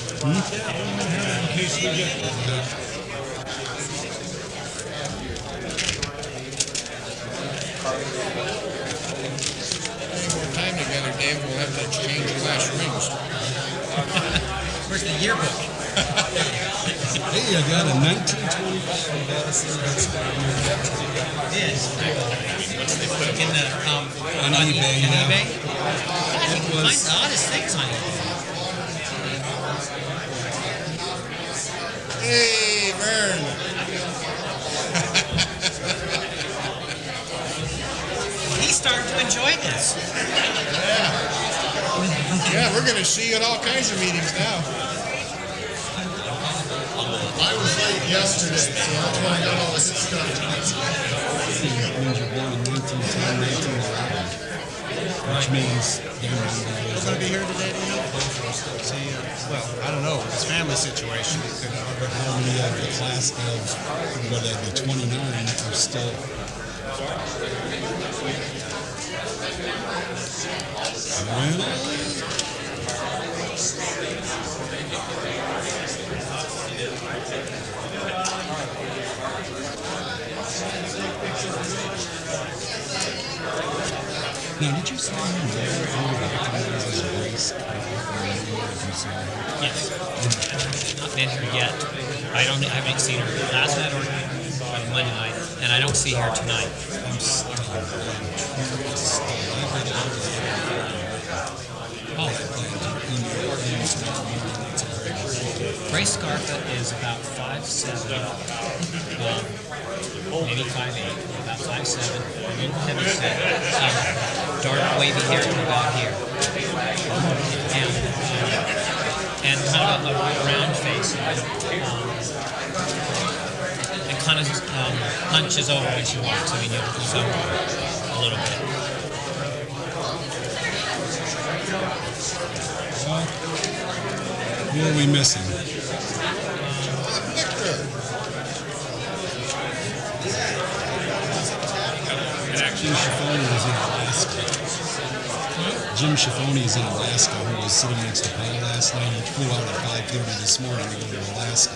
In case we get more time together, Dave, we'll have to exchange the last rings. Where's the yearbook? Hey, I got a 1925 Madison. Yes. In the On eBay, in yeah. eBay? God, you can find the oddest things on eBay. Hey, Vern. He's starting to enjoy this. Yeah, we're going to see you at all kinds of meetings now. I was late yesterday, so that's why I got all this stuff. Means you're born in 1910, 1911. Which means You're going to be here today, do you know? See, well, I don't know. His family situation. how many of the class of, what that'd be 29, are still. Now, did you say as a race? Yes. Not been here yet. I haven't seen her last night or Monday night, and I don't see her tonight. I'm stuck. Oh, Grace Scarpa is about 5'7", maybe 5'8", about 5'7", a little heavy set, dark wavy hair to about here, and kind of a round face, and kind of hunches over when she walks. I mean, you can see a little bit. Who are we missing? Jim Schiffoni was in Alaska. Jim Schiffoni is in Alaska, who was sitting next to Paul last night. He flew out at 5:30 this morning to go to Alaska.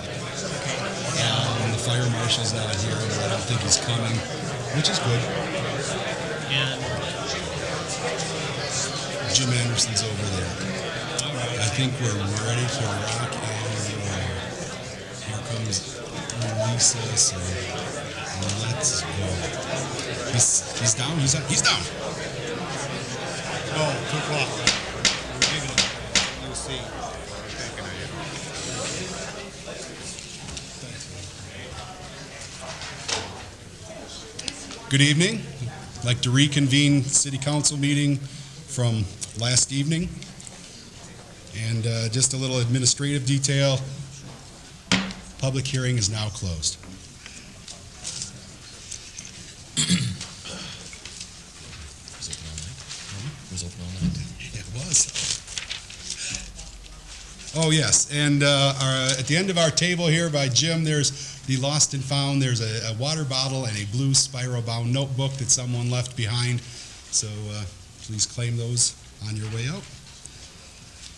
And the fire marshal's not here, and I don't think he's coming, which is good. And Jim Anderson's over there. I think we're ready to rock and roll. Here comes Lisa, so let's go. He's down. He's down. Oh, 2 o'clock. You'll see. Good evening. I'd like to reconvene City Council meeting from last evening. And just a little administrative detail. Public hearing is now closed. It was. Oh, yes. And at the end of our table here by Jim, there's the lost and found. There's a water bottle and a blue spiral-bound notebook that someone left behind. So please claim those on your way out.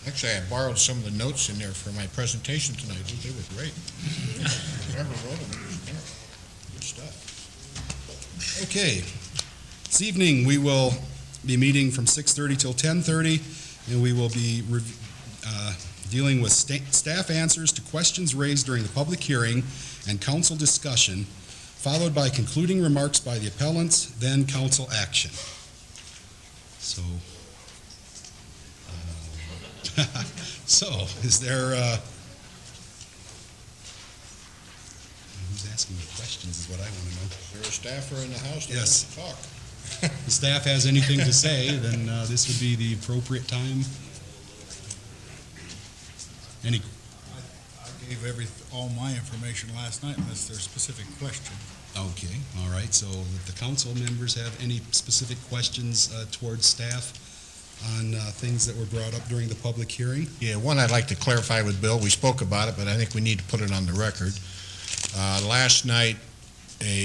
Actually, I borrowed some of the notes in there for my presentation tonight. They were great. Whoever wrote them. Good stuff. Okay. This evening, we will be meeting from 6:30 till 10:30, and we will be dealing with staff answers to questions raised during the public hearing and council discussion, followed by concluding remarks by the appellants, then council action. So, is there, who's asking the questions is what I want to know. Is there a staffer in the house that Yes. wants to talk? If the staff has anything to say, then this would be the appropriate time. Any, I gave all my information last night unless there's specific question. okay, all right, so if the council members have any specific questions towards staff on things that were brought up during the public hearing? Yeah, one I'd like to clarify with Bill. We spoke about it, but I think we need to put it on the record. Last night,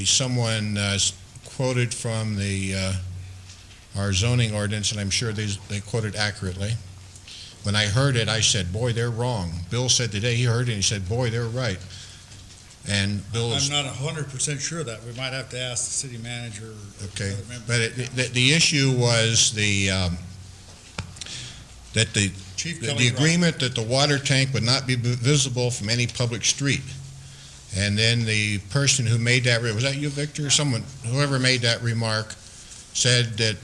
someone quoted from our zoning ordinance, and I'm sure they quoted accurately. When I heard it, I said, boy, they're wrong. Bill said today he heard it, and he said, boy, they're right. And Bill's... I'm not 100% sure of that. We might have to ask the city manager or Okay, other members. but the issue was that Chief the Kelly agreement that the water tank would not be visible from any public street. And then the person who made that, was that you, Victor? Someone, whoever made that remark, said that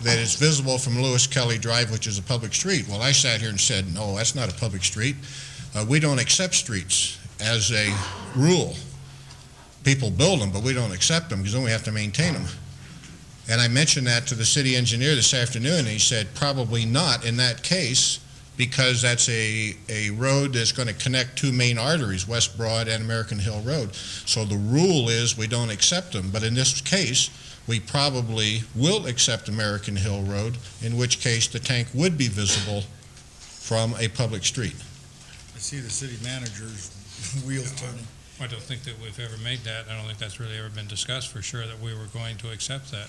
it's visible from Lewis Kelly Drive, which is a public street. Well, I sat here and said, no, that's not a public street. We don't accept streets as a rule. People build them, but we don't accept them because then we have to maintain them. And I mentioned that to the city engineer this afternoon, and he said, probably not in that case, because that's a road that's going to connect two main arteries, West Broad and American Hill Road. So the rule is we don't accept them. But in this case, we probably will accept American Hill Road, in which case the tank would be visible from a public street. I see the city manager's wheels turning. I don't think that we've ever made that. I don't think that's really ever been discussed for sure that we were going to accept that.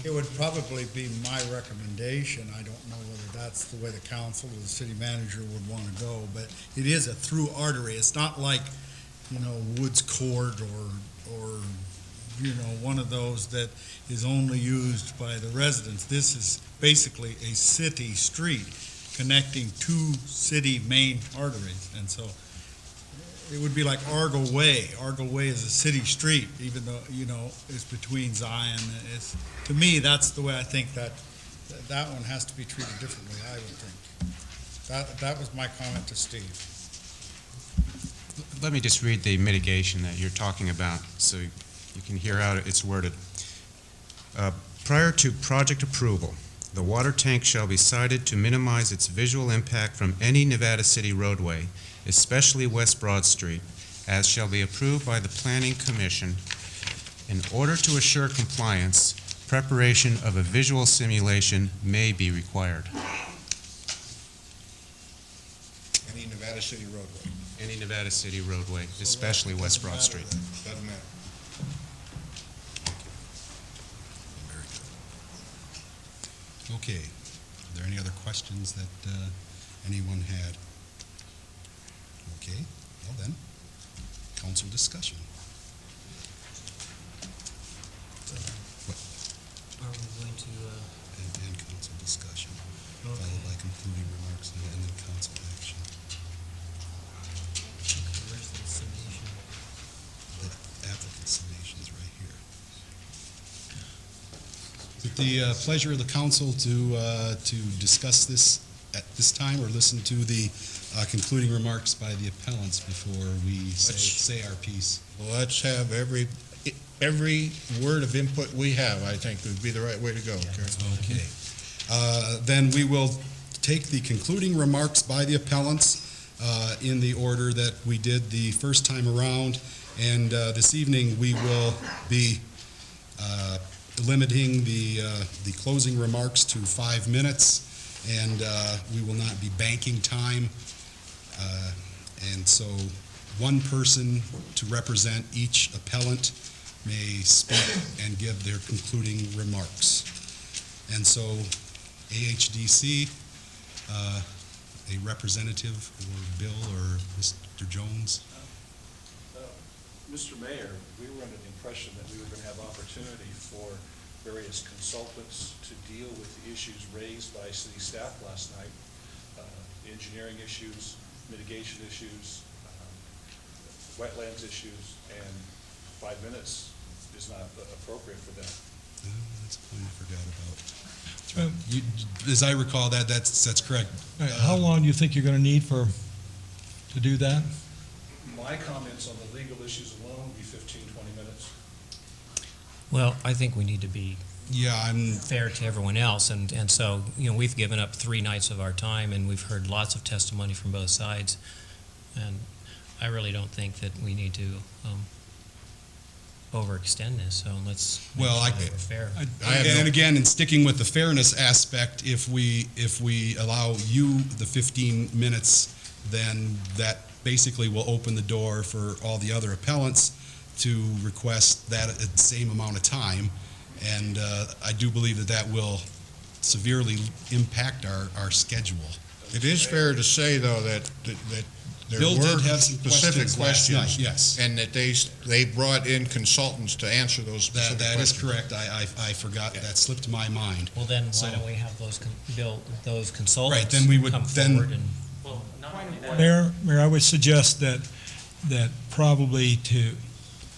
It would probably be my recommendation. I don't know whether that's the way the council or the city manager would want to go, but it is a through artery. It's not like, Woods Court or one of those that is only used by the residents. This is basically a city street connecting two city main arteries, and so it would be like Argo Way. Argo Way is a city street, even though, it's between Zion. To me, that's the way I think that one has to be treated differently, I would think. That was my comment to Steve. Let me just read the mitigation that you're talking about so you can hear how it's worded. Prior to project approval, the water tank shall be sited to minimize its visual impact from any Nevada City roadway, especially West Broad Street, as shall be approved by the Planning Commission. In order to assure compliance, preparation of a visual simulation may be required. Any Nevada City roadway. Any Nevada City roadway, especially West Broad Street. Doesn't matter. Very good. Okay. Are there any other questions that anyone had? Okay. Well then, council discussion. Are we going to, And council discussion, followed by concluding remarks and then council action. where's the summation? The applicant summation is right here. Is it the pleasure of the council to discuss this at this time, or listen to the concluding remarks by the appellants before we say our piece? Let's have every word of input we have, I think, would be the right way to go. Okay. Then we will take the concluding remarks by the appellants in the order that we did the first time around, and this evening we will be limiting the closing remarks to 5 minutes, and we will not be banking time. And so one person to represent each appellant may speak and give their concluding remarks. And so AHDC, a representative, or Bill or Mr. Jones? Mr. Mayor, we were under the impression that we were going to have opportunity for various consultants to deal with the issues raised by city staff last night, engineering issues, mitigation issues, wetlands issues, and 5 minutes is not appropriate for that. That's a point I forgot about. That's right. As I recall, that's correct. How long do you think you're going to need to do that? My comments on the legal issues alone would be 15, 20 minutes. Well, I think we need to be I'm fair to everyone else, and so, we've given up 3 nights of our time, and we've heard lots of testimony from both sides, and I really don't think that we need to overextend this, so let's make Well, sure that we're fair. and again, in sticking with the fairness aspect, if we allow you the 15 minutes, then that basically will open the door for all the other appellants to request that at the same amount of time. And I do believe that will severely impact our schedule. It is fair to say, though, that there Bill were did have some specific questions last night, questions, yes. and that they brought in consultants to answer those specific That is questions. correct. I forgot, that slipped my mind. Well, then So- why don't we have those consultants Right, then we would come then- forward and Well, not only that, Mayor, I would suggest that probably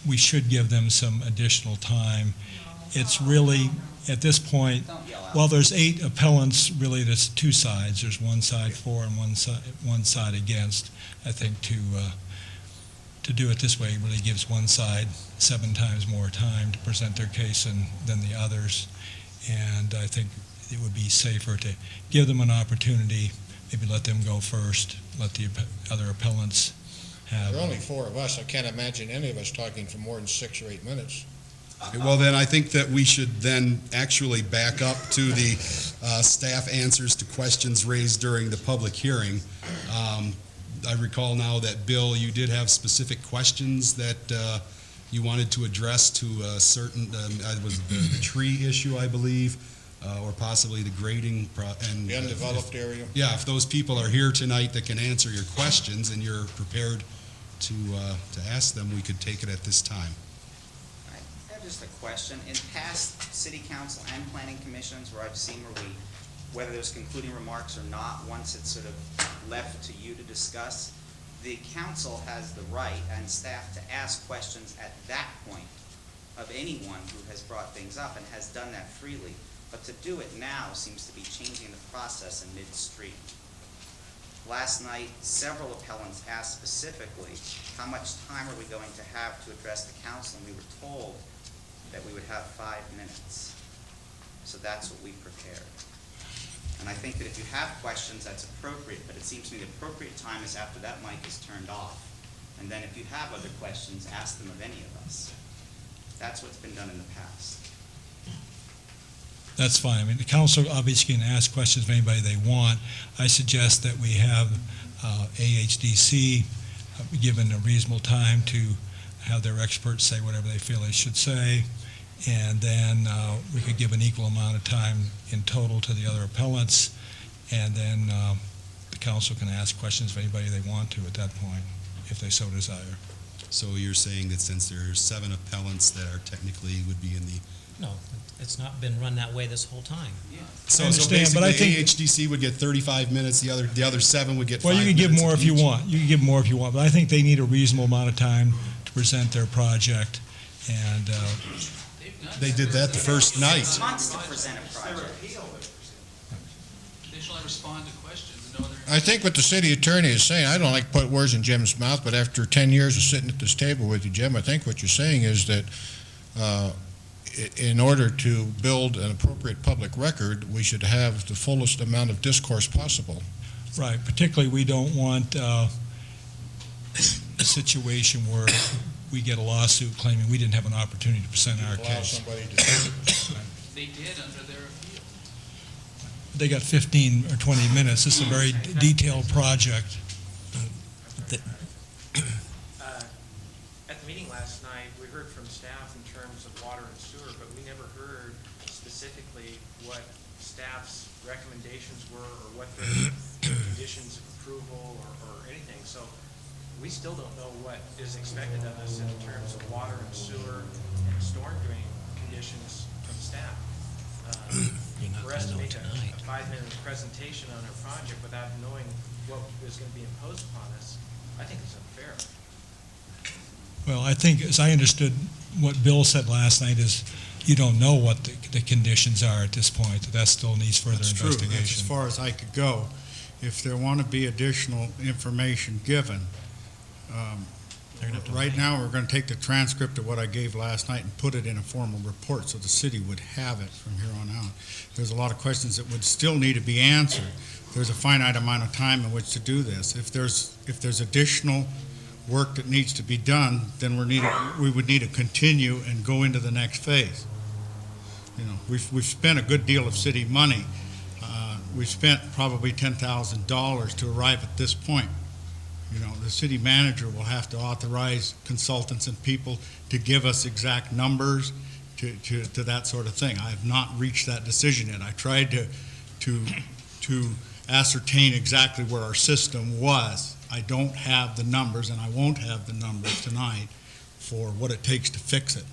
we should give them some additional time. It's really, at this point, well, there's 8 appellants, really, there's 2 sides. There's one side for and one side against. I think to do it this way really gives one side 7 times more time to present their case than the others. And I think it would be safer to give them an opportunity, maybe let them go first, let the other appellants have. There are only 4 of us. I can't imagine any of us talking for more than 6 or 8 minutes. Well, then I think that we should then actually back up to the staff answers to questions raised during the public hearing. I recall now that, Bill, you did have specific questions that you wanted to address to a certain, was the tree issue, I believe, or possibly the grading. And The undeveloped area. Yeah, if those people are here tonight that can answer your questions and you're prepared to ask them, we could take it at this time. I have just a question. In past city council and planning commissions where I've seen whether there's concluding remarks or not, once it's sort of left to you to discuss, the council has the right and staff to ask questions at that point of anyone who has brought things up and has done that freely. But to do it now seems to be changing the process in midstream. Last night, several appellants asked specifically, how much time are we going to have to address the council? And we were told that we would have 5 minutes. So that's what we prepared. And I think that if you have questions, that's appropriate, but it seems to me the appropriate time is after that mic is turned off. And then if you have other questions, ask them of any of us. That's what's been done in the past. That's fine. I mean, the council obviously can ask questions of anybody they want. I suggest that we have AHDC given a reasonable time to have their experts say whatever they feel they should say, and then we could give an equal amount of time in total to the other appellants, and then the council can ask questions of anybody they want to at that point, if they so desire. So you're saying that since there are 7 appellants that are technically would be in the... no, it's not been run that way this whole time. So understand, but basically I think- AHDC would get 35 minutes, the other 7 would get 5 Well, minutes. you can give more if you each. want. You can give more if you want, but I think they need a reasonable amount of time to present their project, and They did that the first night. Months to present a project. they shall respond to questions. No other. I think what the city attorney is saying, I don't like to put words in Jim's mouth, but after 10 years of sitting at this table with you, Jim, I think what you're saying is that in order to build an appropriate public record, we should have the fullest amount of discourse possible. right, particularly we don't want a situation where we get a lawsuit claiming we didn't have an opportunity to present our Allow case. somebody to They did under their appeal. They got 15 or 20 minutes. This is a very detailed project. At the meeting last night, we heard from staff in terms of water and sewer, but we never heard specifically what staff's recommendations were or what their conditions of approval or anything. So we still don't know what is expected of us in terms of water and sewer and storm drain conditions from staff. You're not For us to gonna know make tonight. a 5-minute presentation on our project without knowing what is going to be imposed upon us, I think it's unfair. Well, I think, as I understood, what Bill said last night is you don't know what the conditions are at this point. That still needs further That's true. That's as investigation. far as I could go. If there want to be additional information given, They're gonna have to right wait. now, we're going to take the transcript of what I gave last night and put it in a formal report so the city would have it from here on out. There's a lot of questions that would still need to be answered. There's a finite amount of time in which to do this. If there's additional work that needs to be done, then we would need to continue and go into the next phase. You know, we've spent a good deal of city money. We've spent probably $10,000 to arrive at this point. You know, the city manager will have to authorize consultants and people to give us exact numbers, to that sort of thing. I have not reached that decision yet. I tried to ascertain exactly where our system was. I don't have the numbers, and I won't have the numbers tonight for what it takes to fix it.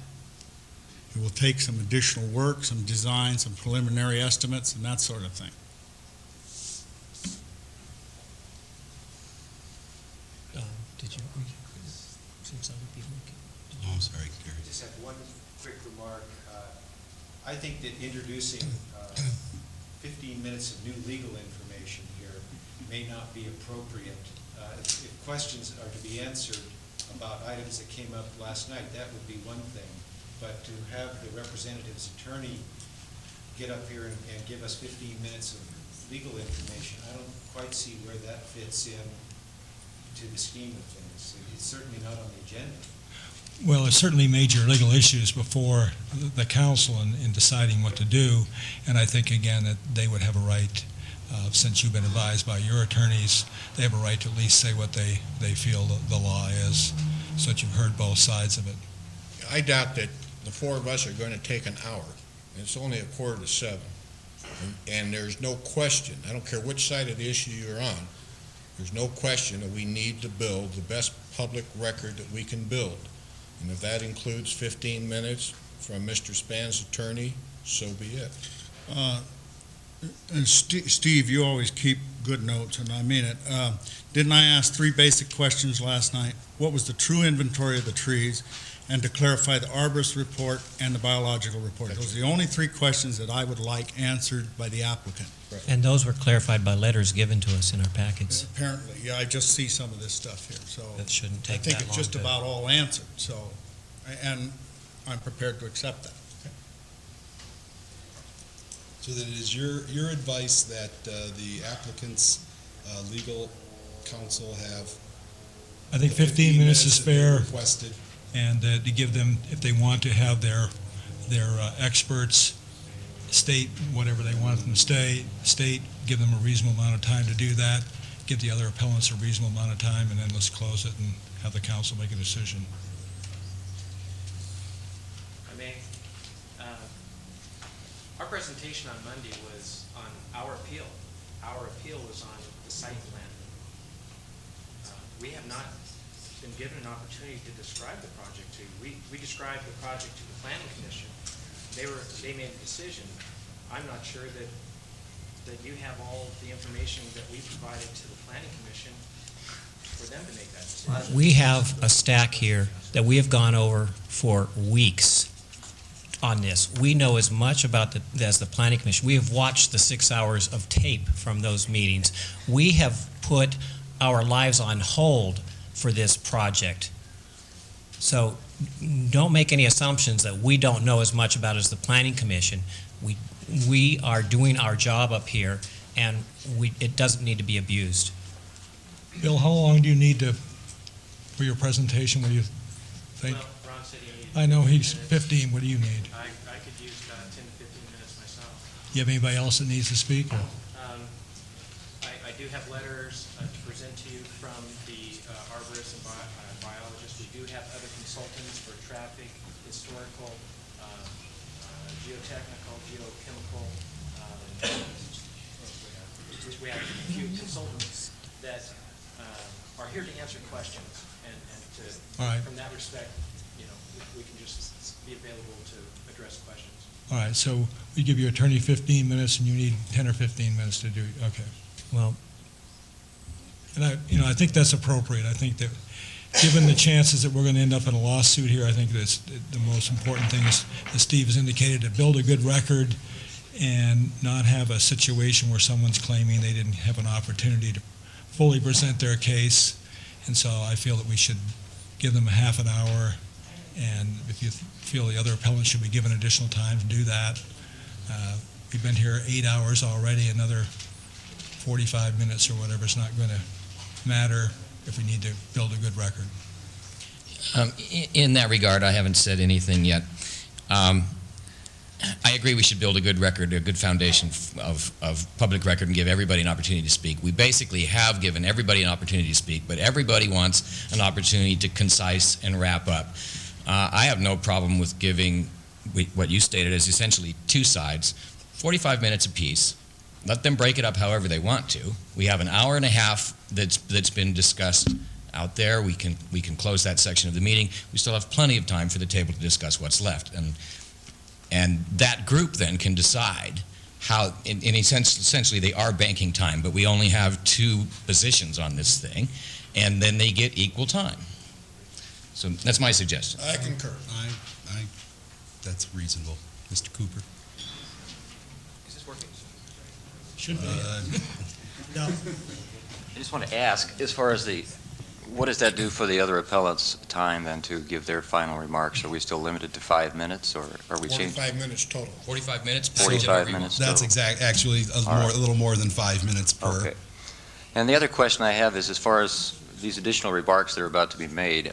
It will take some additional work, some design, some preliminary estimates, and that sort of thing. Did you? Seems other people. Oh, I'm sorry, Gary. I just have one quick remark. I think that introducing 15 minutes of new legal information here may not be appropriate. If questions are to be answered about items that came up last night, that would be one thing. But to have the representative's attorney get up here and give us 15 minutes of legal information, I don't quite see where that fits in to the scheme of things. It's certainly not on the agenda. Well, there's certainly major legal issues before the council in deciding what to do, and I think, again, that they would have a right, since you've been advised by your attorneys, they have a right to at least say what they feel the law is, so that you've heard both sides of it. I doubt that the four of us are going to take an hour. It's only 6:45. And there's no question, I don't care which side of the issue you're on, there's no question that we need to build the best public record that we can build. And if that includes 15 minutes from Mr. Span's attorney, so be it. And Steve, you always keep good notes, and I mean it. Didn't I ask 3 basic questions last night? What was the true inventory of the trees? And to clarify the arborist report and the biological report. Those are the only 3 questions that I would like answered by the applicant. And those were clarified by letters given to us in our packets. Apparently, yeah, I just see some of this stuff here, so. That shouldn't I take think that it's long just to- about all answered, so, and I'm prepared to accept that. So then it is your advice that the applicant's legal counsel have I think 15 minutes is that they fair, requested. and to give them, if they want to have their experts state whatever they want them to state, give them a reasonable amount of time to do that, give the other appellants a reasonable amount of time, and then let's close it and have the council make a decision. I mean, our presentation on Monday was on our appeal. Our appeal was on the site plan. We have not been given an opportunity to describe the project to you. We described the project to the planning commission. They made a decision. I'm not sure that you have all the information that we provided to the planning commission for them to make that decision. We have a stack here that we have gone over for weeks on this. We know as much about as the planning commission. We have watched the 6 hours of tape from those meetings. We have put our lives on hold for this project. So don't make any assumptions that we don't know as much about as the planning commission. We are doing our job up here, and it doesn't need to be abused. Bill, how long do you need for your presentation? What do you think? Well, Ron said he needed I know 15 he's minutes. 15. What do you need? I could use 10 to 15 minutes myself. You have anybody else that needs to speak? Or? I do have letters to present to you from the arborists and biologists. We do have other consultants for traffic, historical, geotechnical, geochemical. We have a few consultants that are here to answer questions, and All right. from that respect, we can just be available to address questions. All right, so we give your attorney 15 minutes, and you need 10 or 15 minutes to do, okay. Well, And I think that's appropriate. I think that, given the chances that we're going to end up in a lawsuit here, I think that's the most important thing is, as Steve has indicated, to build a good record and not have a situation where someone's claiming they didn't have an opportunity to fully present their case. And so I feel that we should give them a half an hour, and if you feel the other appellants should be given additional time to do that. We've been here 8 hours already, another 45 minutes or whatever. It's not going to matter if we need to build a good record. In that regard, I haven't said anything yet. I agree we should build a good record, a good foundation of public record, and give everybody an opportunity to speak. We basically have given everybody an opportunity to speak, but everybody wants an opportunity to concise and wrap up. I have no problem with giving what you stated is essentially two sides, 45 minutes apiece. Let them break it up however they want to. We have an hour and a half that's been discussed out there. We can close that section of the meeting. We still have plenty of time for the table to discuss what's left. And that group then can decide how, in essentially they are banking time, but we only have two positions on this thing, and then they get equal time. So that's my suggestion. I concur. That's reasonable. Mr. Cooper? Is this working? Should be. I just want to ask, as far as what does that do for the other appellants' time then to give their final remarks? Are we still limited to 5 minutes, or are we changing? 45 minutes total. 45 minutes? 45 minutes total. That's actually a little more than 5 minutes per. Okay. And the other question I have is, as far as these additional remarks that are about to be made,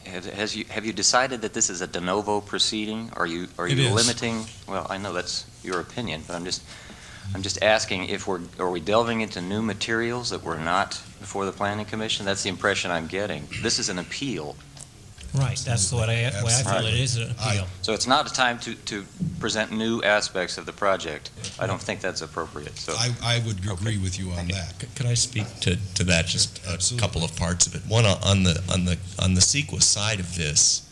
have you decided that this is a de novo proceeding? Are you limiting? Well, I know that's your opinion, but I'm just asking if are we delving into new materials that were not before the Planning Commission? That's the impression I'm getting. This is an appeal. Right, that's what I feel it is an appeal. So it's not a time to present new aspects of the project. I don't think that's appropriate, so. I would agree with you on that. Could I speak to that, just a Absolutely. couple of parts of it? One, on the CEQA side of this,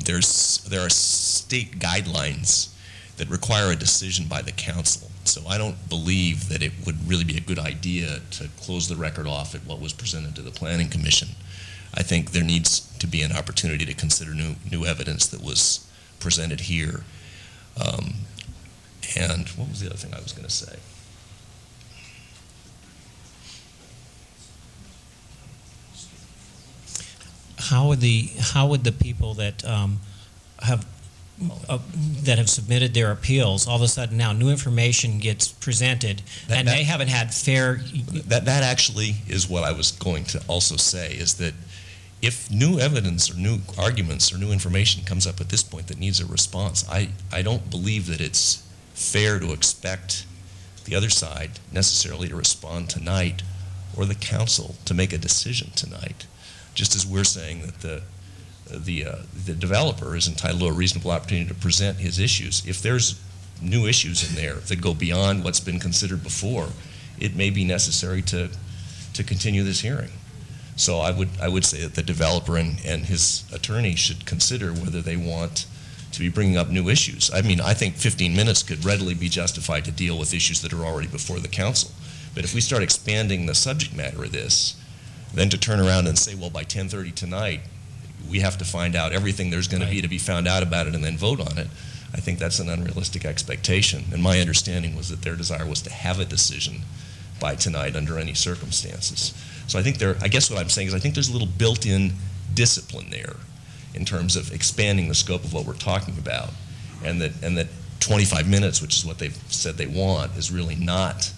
there are state guidelines that require a decision by the council. So I don't believe that it would really be a good idea to close the record off at what was presented to the Planning Commission. I think there needs to be an opportunity to consider new evidence that was presented here. And what was the other thing I was going to say? How would the people that have submitted their appeals, all of a sudden now new information gets presented, and they haven't had fair... That actually is what I was going to also say, is that if new evidence or new arguments or new information comes up at this point that needs a response, I don't believe that it's fair to expect the other side necessarily to respond tonight, or the council to make a decision tonight. Just as we're saying that the developer is entitled to a reasonable opportunity to present his issues. If there's new issues in there that go beyond what's been considered before, it may be necessary to continue this hearing. So I would say that the developer and his attorney should consider whether they want to be bringing up new issues. I mean, I think 15 minutes could readily be justified to deal with issues that are already before the council. But if we start expanding the subject matter of this, then to turn around and say, well, by 10:30 tonight, we have to find out everything there's going to be found out about it and then vote on it, I think that's an unrealistic expectation. And my understanding was that their desire was to have a decision by tonight under any circumstances. So I guess what I'm saying is I think there's a little built-in discipline there in terms of expanding the scope of what we're talking about, and that 25 minutes, which is what they've said they want, is really not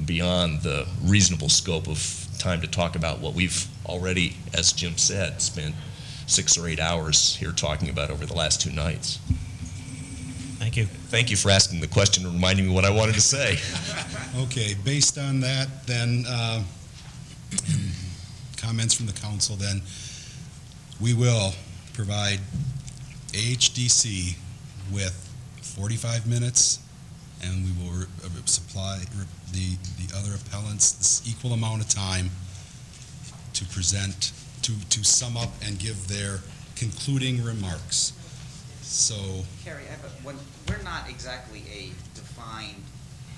beyond the reasonable scope of time to talk about what we've already, as Jim said, spent 6 or 8 hours here talking about over the last 2 nights. Thank you. Thank you for asking the question and reminding me what I wanted to say. Okay, based on that, then, comments from the council, then, we will provide AHDC with 45 minutes, and we will supply the other appellants this equal amount of time to present, to sum up and give their concluding remarks. So, Carrie, we're not exactly a defined,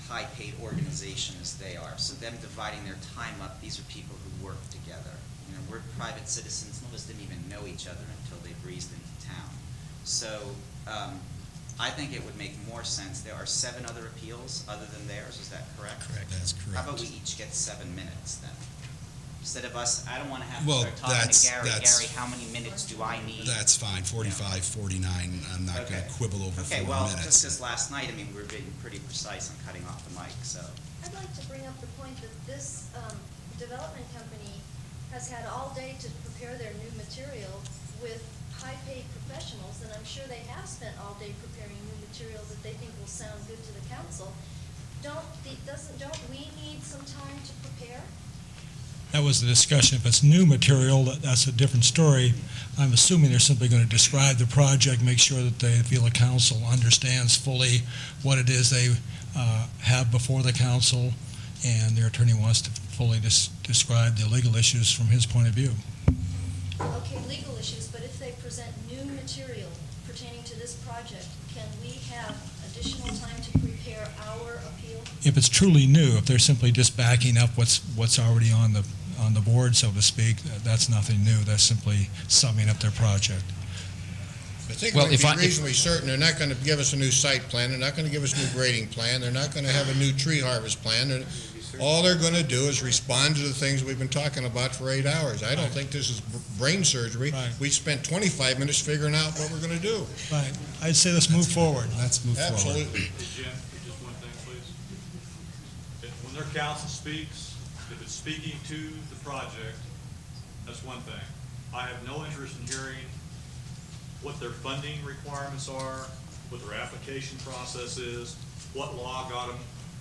high-paid organization as they are. So them dividing their time up, these are people who work together. You know, we're private citizens. Some of us didn't even know each other until they breezed into town. So I think it would make more sense. There are 7 other appeals other than theirs. Is that correct? Correct. That's correct. How about we each get 7 minutes then? Instead of us, I don't want to have Well, to start talking to Gary. that's- Gary, how many minutes do I need? That's fine, 45, 49, I'm not going to quibble over 4 Okay, well, minutes. just because last night, I mean, we were being pretty precise on cutting off the mic, so. I'd like to bring up the point that this development company has had all day to prepare their new material with high-paid professionals, and I'm sure they have spent all day preparing new material that they think will sound good to the council. Don't we need some time to prepare? that was the discussion. If it's new material, that's a different story. I'm assuming they're simply going to describe the project, make sure that they feel the council understands fully what it is they have before the council, and their attorney wants to fully describe the legal issues from his point of view. Okay, legal issues, but if they present new material pertaining to this project, can we have additional time to prepare our appeal? If it's truly new, if they're simply just backing up what's already on the board, so to speak, that's nothing new. That's simply summing up their project. I think we can be reasonably certain they're not going to give us a new site plan, they're not going to give us a new grading plan, they're not going to have a new tree harvest plan. All they're going to do is respond to the things we've been talking about for 8 hours. I don't think this is brain surgery. Right. We spent 25 minutes figuring out what we're going to do. Right. I'd say let's move forward. Let's move forward. Absolutely. Jim, just one thing, please. When their council speaks, if it's speaking to the project, that's one thing. I have no interest in hearing what their funding requirements are, what their application process is, what law got them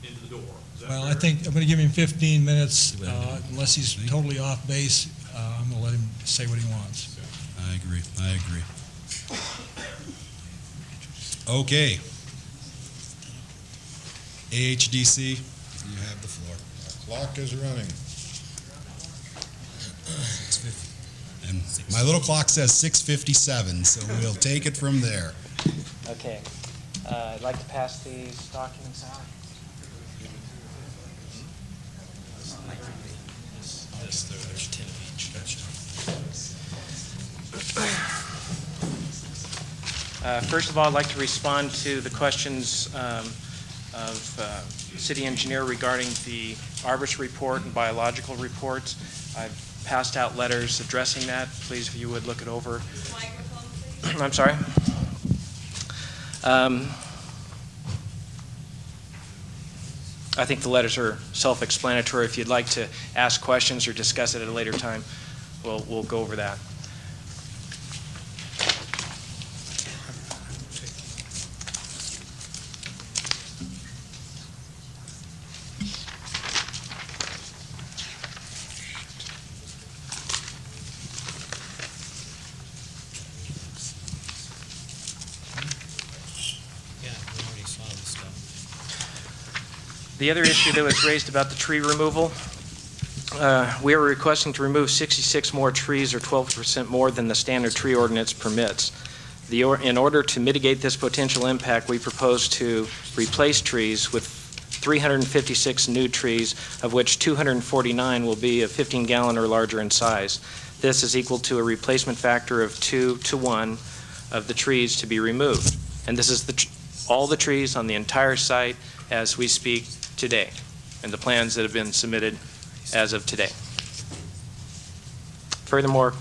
into the door. Is that Well, fair? I think I'm going to give him 15 minutes, unless he's totally off base. I'm going to let him say what he wants. I agree. Okay. AHDC, you have the floor. Clock is running. And my little clock says 6:57, so we'll take it from there. Okay. I'd like to pass these documents out. First of all, I'd like to respond to the questions of city engineer regarding the arborist report and biological reports. I've passed out letters addressing that. Please, if you would look it over. Microphone, please. I'm sorry. I think the letters are self-explanatory. If you'd like to ask questions or discuss it at a later time, we'll go over that. The other issue that was raised about the tree removal, we are requesting to remove 66 more trees, or 12% more than the standard tree ordinance permits. In order to mitigate this potential impact, we propose to replace trees with 356 new trees, of which 249 will be a 15-gallon or larger in size. This is equal to a replacement factor of 2 to 1 of the trees to be removed. And this is all the trees on the entire site as we speak today, and the plans that have been submitted as of today. Furthermore,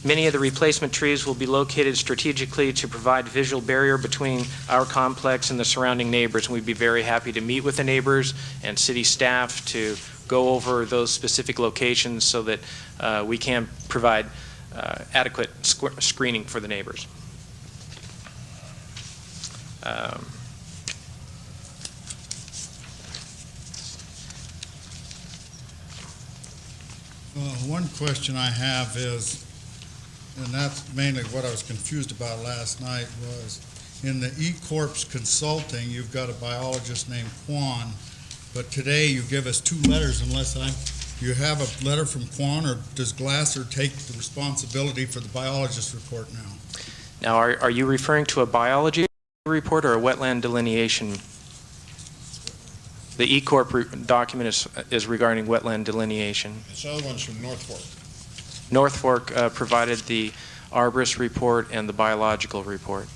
many of the replacement trees will be located strategically to provide visual barrier between our complex and the surrounding neighbors, and we'd be very happy to meet with the neighbors and city staff to go over those specific locations so that we can provide adequate screening for the neighbors. One question I have is, and that's mainly what I was confused about last night, was in the E-Corp's consulting, you've got a biologist named Quan, but today you give us 2 letters you have a letter from Quan, or does Glasser take the responsibility for the biologist report now? Now, are you referring to a biology report or a wetland delineation? The E-Corp document is regarding wetland delineation. This other one's from North Fork. North Fork provided the arborist report and the biological report.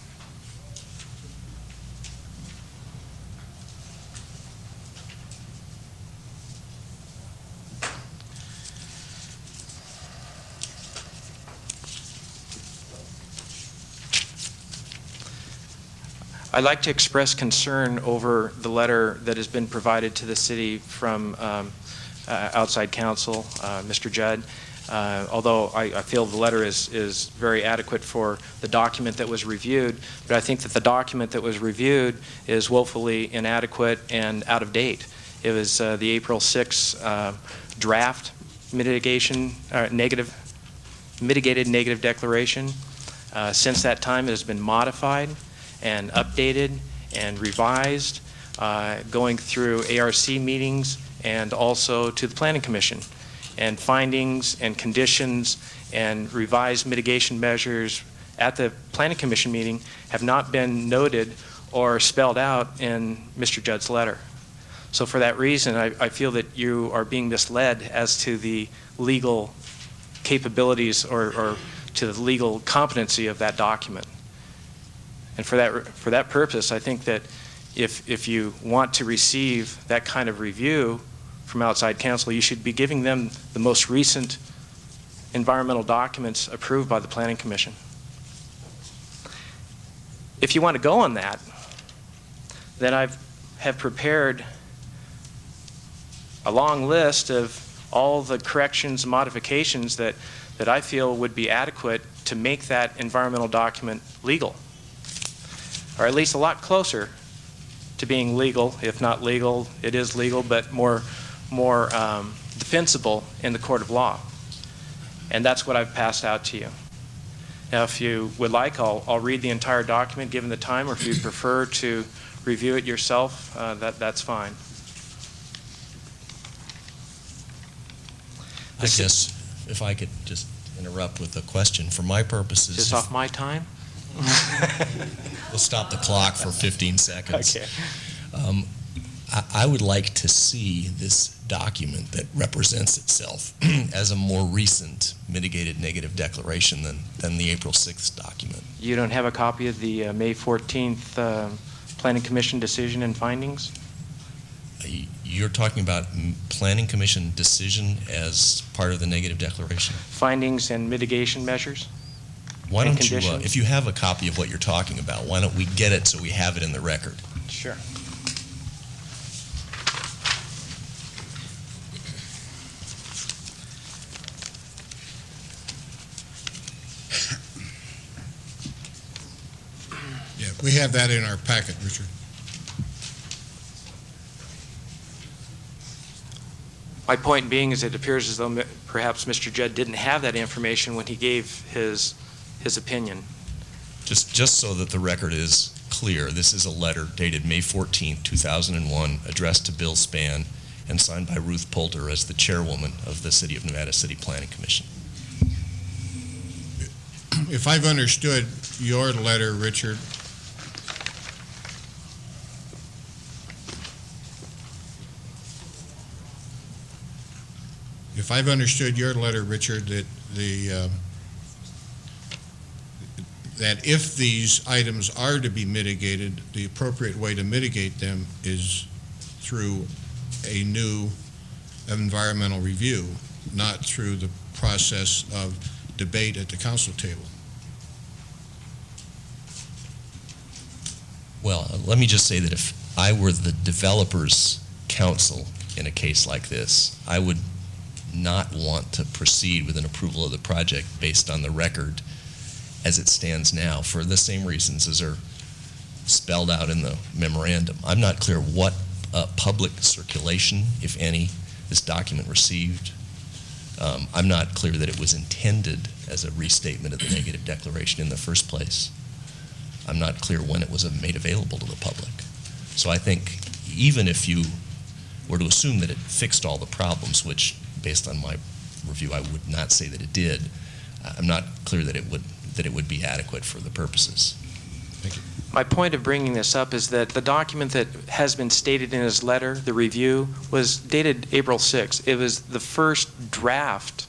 I'd like to express concern over the letter that has been provided to the city from outside counsel, Mr. Judd. Although I feel the letter is very adequate for the document that was reviewed, but I think that the document that was reviewed is woefully inadequate and out of date. It was the April 6 draft mitigated negative declaration. Since that time, it has been modified and updated and revised, going through ARC meetings and also to the Planning Commission. And findings and conditions and revised mitigation measures at the Planning Commission meeting have not been noted or spelled out in Mr. Judd's letter. So for that reason, I feel that you are being misled as to the legal capabilities or to the legal competency of that document. And for that purpose, I think that if you want to receive that kind of review from outside counsel, you should be giving them the most recent environmental documents approved by the Planning Commission. If you want to go on that, then I have prepared a long list of all the corrections and modifications that I feel would be adequate to make that environmental document legal, or at least a lot closer to being legal. If not legal, it is legal, but more defensible in the court of law. And that's what I've passed out to you. Now, if you would like, I'll read the entire document given the time, or if you prefer to review it yourself, that's fine. I guess if I could just interrupt with a question for my purposes. Just off my time? We'll stop the clock for 15 seconds. Okay. I would like to see this document that represents itself as a more recent mitigated negative declaration than the April 6th document. You don't have a copy of the May 14th Planning Commission decision and findings? You're talking about Planning Commission decision as part of the negative declaration? Findings and mitigation measures? Why don't you, if you have a copy of what you're talking about, why don't we get it so we have it in the record? Sure. Yeah, we have that in our packet, Richard. My point being is it appears as though perhaps Mr. Judd didn't have that information when he gave his opinion. Just so that the record is clear, this is a letter dated May 14, 2001, addressed to Bill Spann and signed by Ruth Poulter as the chairwoman of the City of Nevada City Planning Commission. If I've understood your letter, Richard, that that if these items are to be mitigated, the appropriate way to mitigate them is through a new environmental review, not through the process of debate at the council table. Well, let me just say that if I were the developer's counsel in a case like this, I would not want to proceed with an approval of the project based on the record as it stands now for the same reasons as are spelled out in the memorandum. I'm not clear what public circulation, if any, this document received. I'm not clear that it was intended as a restatement of the negative declaration in the first place. I'm not clear when it was made available to the public. So I think even if you were to assume that it fixed all the problems, which based on my review I would not say that it did, I'm not clear that it would be adequate for the purposes. Thank you. My point of bringing this up is that the document that has been stated in his letter, the review, was dated April 6th. It was the first draft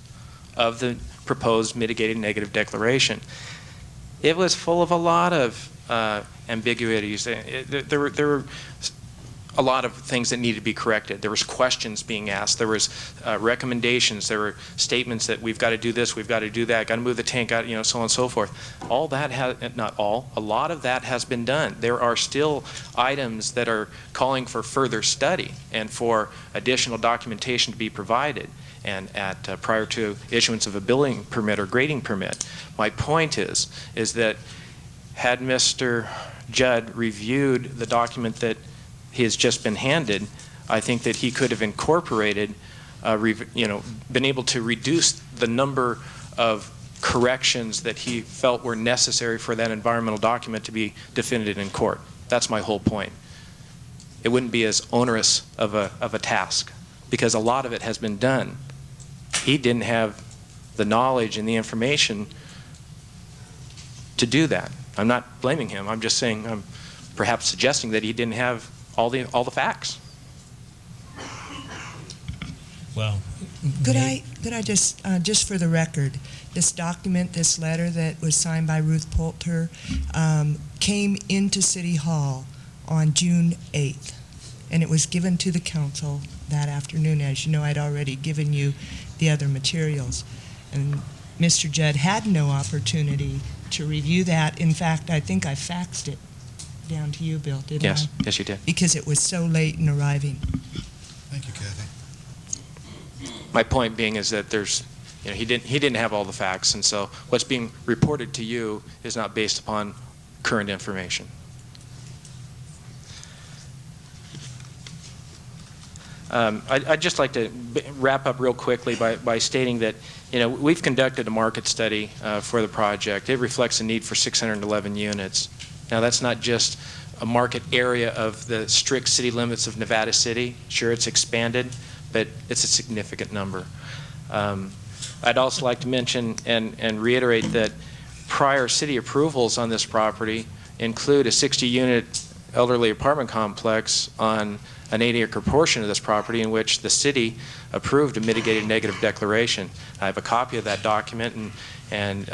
of the proposed mitigated negative declaration. It was full of a lot of ambiguities. There were a lot of things that needed to be corrected. There was questions being asked. There was recommendations. There were statements that we've got to do this, we've got to do that, got to move the tank out, so on and so forth. All that has, not all, a lot of that has been done. There are still items that are calling for further study and for additional documentation to be provided and prior to issuance of a building permit or grading permit. My point is that had Mr. Judd reviewed the document that he has just been handed, I think that he could have incorporated been able to reduce the number of corrections that he felt were necessary for that environmental document to be defended in court. That's my whole point. It wouldn't be as onerous of a task, because a lot of it has been done. He didn't have the knowledge and the information to do that. I'm not blaming him. I'm just saying, I'm perhaps suggesting that he didn't have all the facts. Well, Could I just for the record, this document, this letter that was signed by Ruth Poulter, came into City Hall on June 8th, and it was given to the council that afternoon. As you know, I'd already given you the other materials, and Mr. Judd had no opportunity to review that. In fact, I think I faxed it down to you, Bill, didn't I? Yes, yes you did. Because it was so late in arriving. Thank you, Kathy. My point being is that he didn't have all the facts, and so what's being reported to you is not based upon current information. I'd just like to wrap up real quickly by stating that we've conducted a market study for the project. It reflects a need for 611 units. Now that's not just a market area of the strict city limits of Nevada City. Sure, it's expanded, but it's a significant number. I'd also like to mention and reiterate that prior city approvals on this property include a 60-unit elderly apartment complex on an 8-acre portion of this property in which the city approved a mitigated negative declaration. I have a copy of that document, and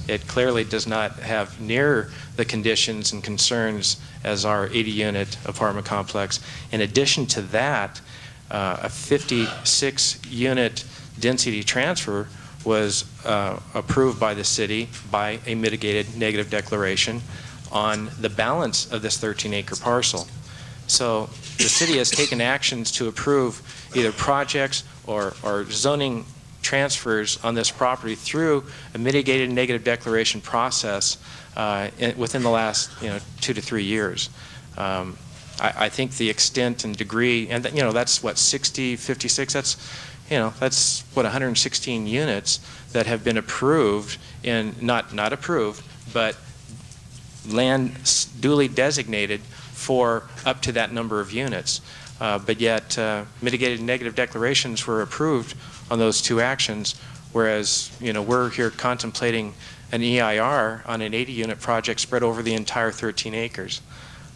it clearly does not have near the conditions and concerns as our 80-unit apartment complex. In addition to that, a 56-unit density transfer was approved by the city by a mitigated negative declaration on the balance of this 13-acre parcel. So the city has taken actions to approve either projects or zoning transfers on this property through a mitigated negative declaration process within the last 2 to 3 years. I think the extent and degree, and that's what, 60, 56, that's what, 116 units that have been approved in, not approved, but land duly designated for up to that number of units. But yet mitigated negative declarations were approved on those 2 actions, whereas we're here contemplating an EIR on an 80-unit project spread over the entire 13 acres.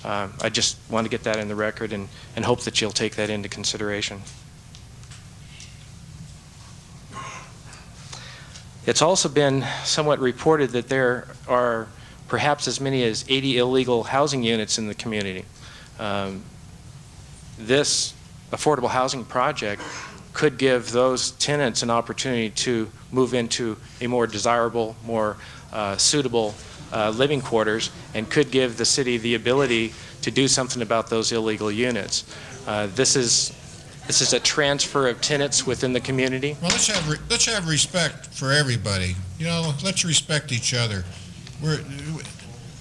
I just want to get that in the record and hope that you'll take that into consideration. It's also been somewhat reported that there are perhaps as many as 80 illegal housing units in the community. This affordable housing project could give those tenants an opportunity to move into a more desirable, more suitable living quarters, and could give the city the ability to do something about those illegal units. This is a transfer of tenants within the community. Well, let's have respect for everybody. Let's respect each other.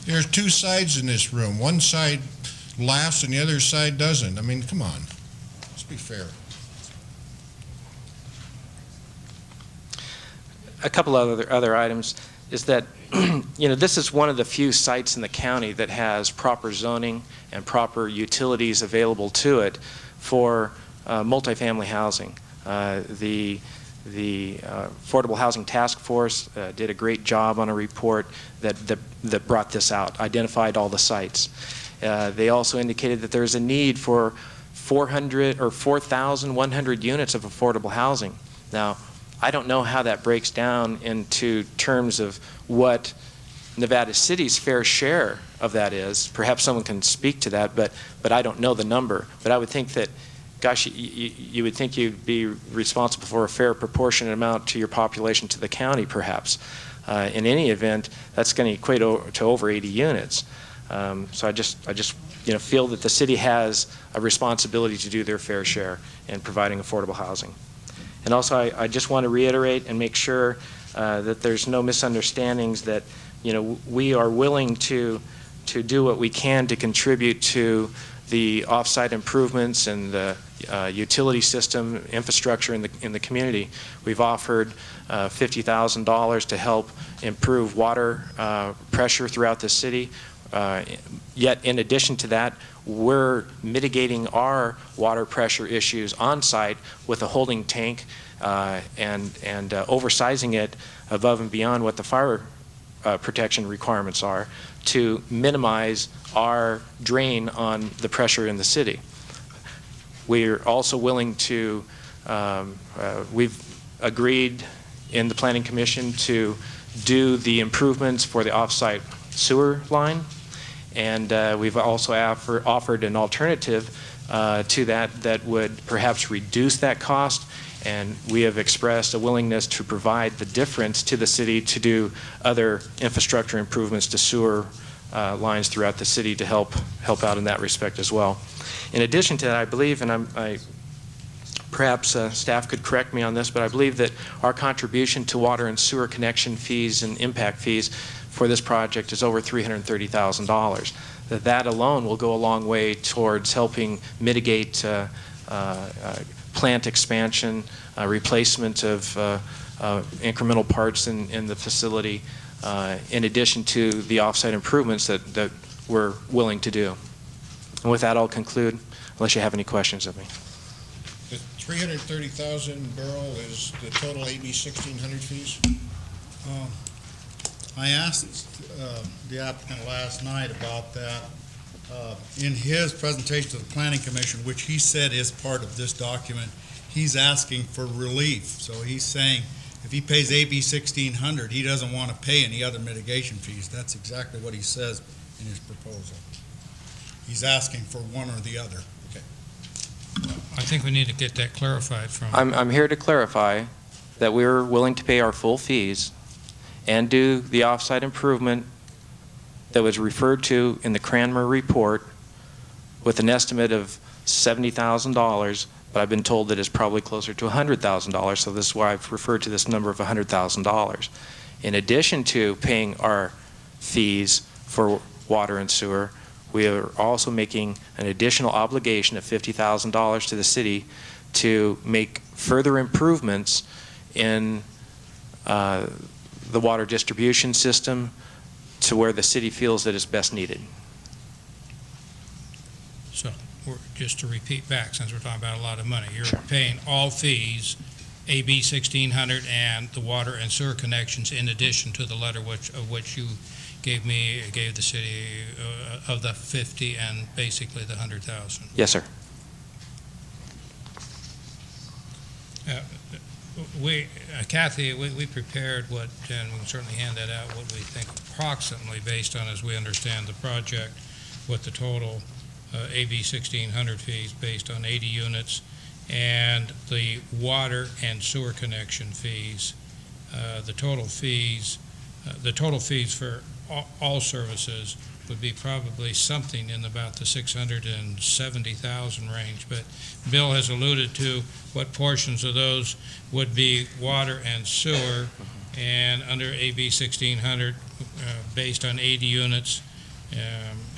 There's 2 sides in this room. One side laughs and the other side doesn't. I mean, come on. Let's be fair. A couple of other items is that this is one of the few sites in the county that has proper zoning and proper utilities available to it for multifamily housing. The Affordable Housing Task Force did a great job on a report that brought this out, identified all the sites. They also indicated that there's a need for 400 or 4,100 units of affordable housing. Now, I don't know how that breaks down into terms of what Nevada City's fair share of that is. Perhaps someone can speak to that, but I don't know the number. But I would think that, gosh, you would think you'd be responsible for a fair proportionate amount to your population to the county, perhaps. In any event, that's going to equate to over 80 units. So I just feel that the city has a responsibility to do their fair share in providing affordable housing. And also, I just want to reiterate and make sure that there's no misunderstandings, that we are willing to do what we can to contribute to the off-site improvements and the utility system infrastructure in the community. We've offered $50,000 to help improve water pressure throughout the city. Yet in addition to that, we're mitigating our water pressure issues on site with a holding tank and oversizing it above and beyond what the fire protection requirements are to minimize our drain on the pressure in the city. We're also willing to, we've agreed in the Planning Commission to do the improvements for the off-site sewer line, and we've also offered an alternative to that would perhaps reduce that cost, and we have expressed a willingness to provide the difference to the city to do other infrastructure improvements to sewer lines throughout the city to help out in that respect as well. In addition to that, I believe, and perhaps staff could correct me on this, but I believe that our contribution to water and sewer connection fees and impact fees for this project is over $330,000. That alone will go a long way towards helping mitigate plant expansion, replacement of incremental parts in the facility, in addition to the off-site improvements that we're willing to do. And with that, I'll conclude, unless you have any questions of me. The 330,000 barrel is the total AB 1600 fees? I asked the applicant last night about that. In his presentation to the Planning Commission, which he said is part of this document, he's asking for relief. So he's saying if he pays AB 1600, he doesn't want to pay any other mitigation fees. That's exactly what he says in his proposal. He's asking for one or the other. Okay. I think we need to get that clarified from. I'm here to clarify that we're willing to pay our full fees and do the off-site improvement that was referred to in the Cranmer report with an estimate of $70,000, but I've been told that it's probably closer to $100,000, so this is why I've referred to this number of $100,000. In addition to paying our fees for water and sewer, we are also making an additional obligation of $50,000 to the city to make further improvements in the water distribution system to where the city feels that it's best needed. So, just to repeat back, since we're talking about a lot of money, you're paying all fees, AB 1600 and the water and sewer connections, in addition to the letter of which you gave the city of the 50 and basically the 100,000. Yes, sir. Kathy, we prepared what, and we can certainly hand that out, what we think approximately, based on as we understand the project, what the total AB 1600 fees based on 80 units, and the water and sewer connection fees, the total fees for all services would be probably something in about the 670,000 range. But Bill has alluded to what portions of those would be water and sewer, and under AB 1600, based on 80 units,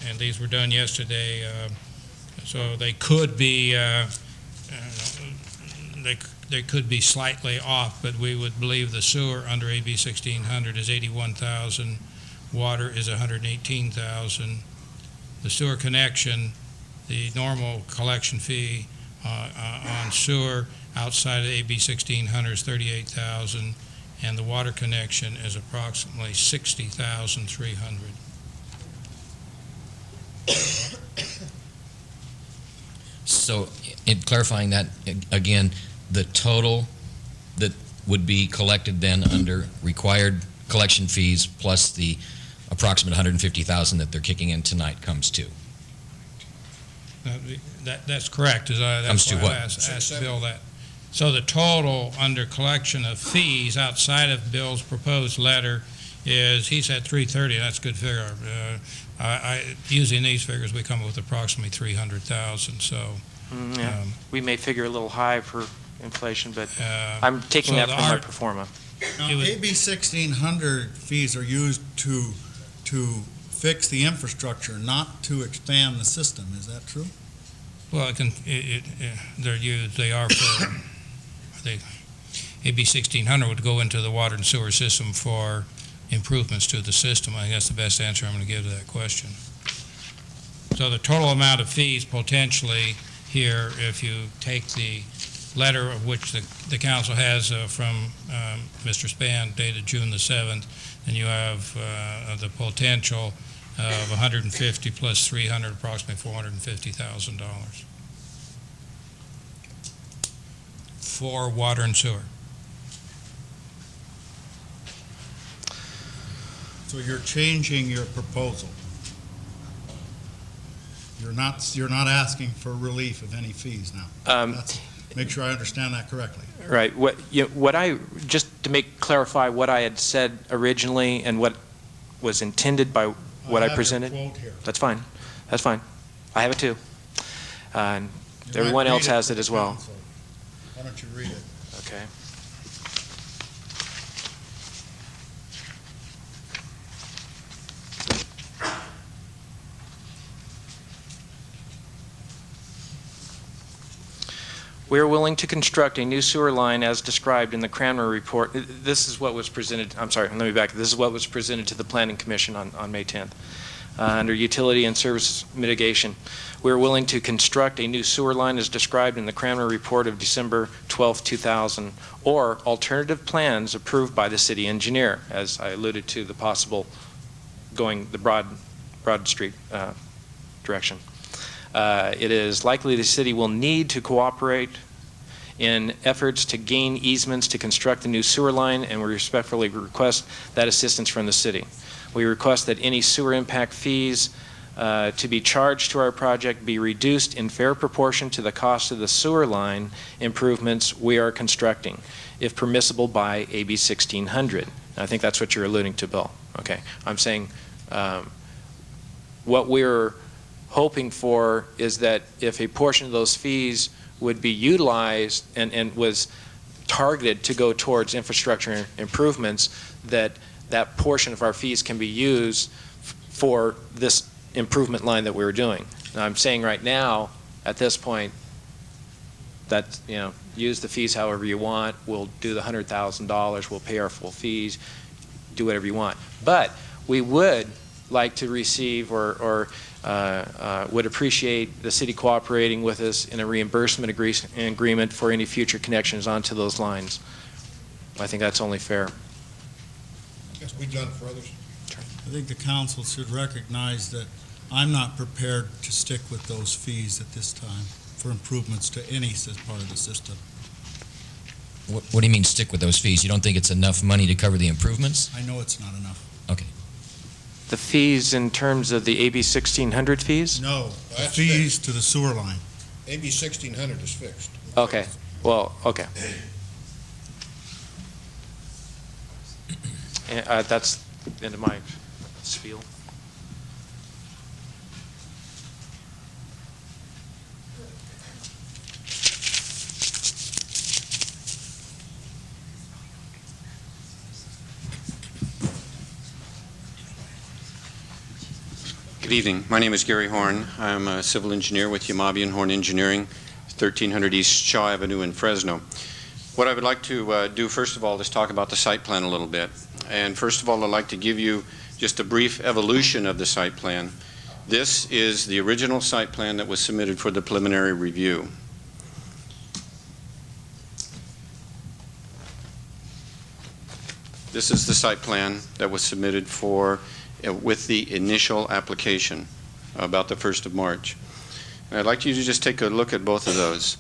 and these were done yesterday, so they could be they could be slightly off, but we would believe the sewer under AB 1600 is 81,000. Water is 118,000. The sewer connection, the normal collection fee on sewer outside of AB 1600 is 38,000, and the water connection is approximately 60,300. So, in clarifying that again, the total that would be collected then under required collection fees plus the approximate 150,000 that they're kicking in tonight comes to? That's correct. That's why I asked Bill that. So the total under collection of fees outside of Bill's proposed letter is, he said 330. That's a good figure. Using these figures, we come up with approximately 300,000. So we may figure a little high for inflation, but I'm taking that from my pro forma. Now, AB 1600 fees are used to fix the infrastructure, not to expand the system. Is that true? Well, they're used, they are for, AB 1600 would go into the water and sewer system for improvements to the system. I think that's the best answer I'm going to give to that question. So the total amount of fees potentially here, if you take the letter of which the council has from Mr. Spann dated June the 7th, then you have the potential of 150 plus 300, approximately $450,000 for water and sewer. So you're changing your proposal. You're not asking for relief of any fees now. Make sure I understand that correctly. Right. Just to clarify what I had said originally and what was intended by what I presented. Quote here. That's fine. That's fine. I have it too. And everyone else has it as well. Why don't you read it? Okay. We are willing to construct a new sewer line as described in the Cranmer report. This is what was presented, I'm sorry, let me back. This is what was presented to the Planning Commission on May 10th. Under utility and service mitigation, we are willing to construct a new sewer line as described in the Cranmer report of December 12, 2000, or alternative plans approved by the city engineer, as I alluded to the possible going the Broad Street direction. It is likely the city will need to cooperate in efforts to gain easements to construct the new sewer line, and we respectfully request that assistance from the city. We request that any sewer impact fees to be charged to our project be reduced in fair proportion to the cost of the sewer line improvements we are constructing, if permissible by AB 1600. And I think that's what you're alluding to, Bill. Okay. I'm saying what we're hoping for is that if a portion of those fees would be utilized and was targeted to go towards infrastructure improvements, that portion of our fees can be used for this improvement line that we were doing. Now, I'm saying right now, at this point, that, use the fees however you want. We'll do the $100,000. We'll pay our full fees. Do whatever you want. But we would like to receive or would appreciate the city cooperating with us in a reimbursement agreement for any future connections onto those lines. I think that's only fair. Yes, we've done it for others. I think the council should recognize that I'm not prepared to stick with those fees at this time for improvements to any part of the system. What do you mean stick with those fees? You don't think it's enough money to cover the improvements? I know it's not enough. Okay. The fees in terms of the AB 1600 fees? No, the That's fees fixed. to the sewer line. AB 1600 is fixed. Okay. Well, okay. That's the end of my spiel. Good evening. My name is Gary Horn. I'm a civil engineer with Yamabe and Horn Engineering, 1300 East Shaw Avenue in Fresno. What I would like to do first of all is talk about the site plan a little bit. And first of all, I'd like to give you just a brief evolution of the site plan. This is the original site plan that was submitted for the preliminary review. This is the site plan that was submitted with the initial application about the 1st of March. And I'd like you to just take a look at both of those.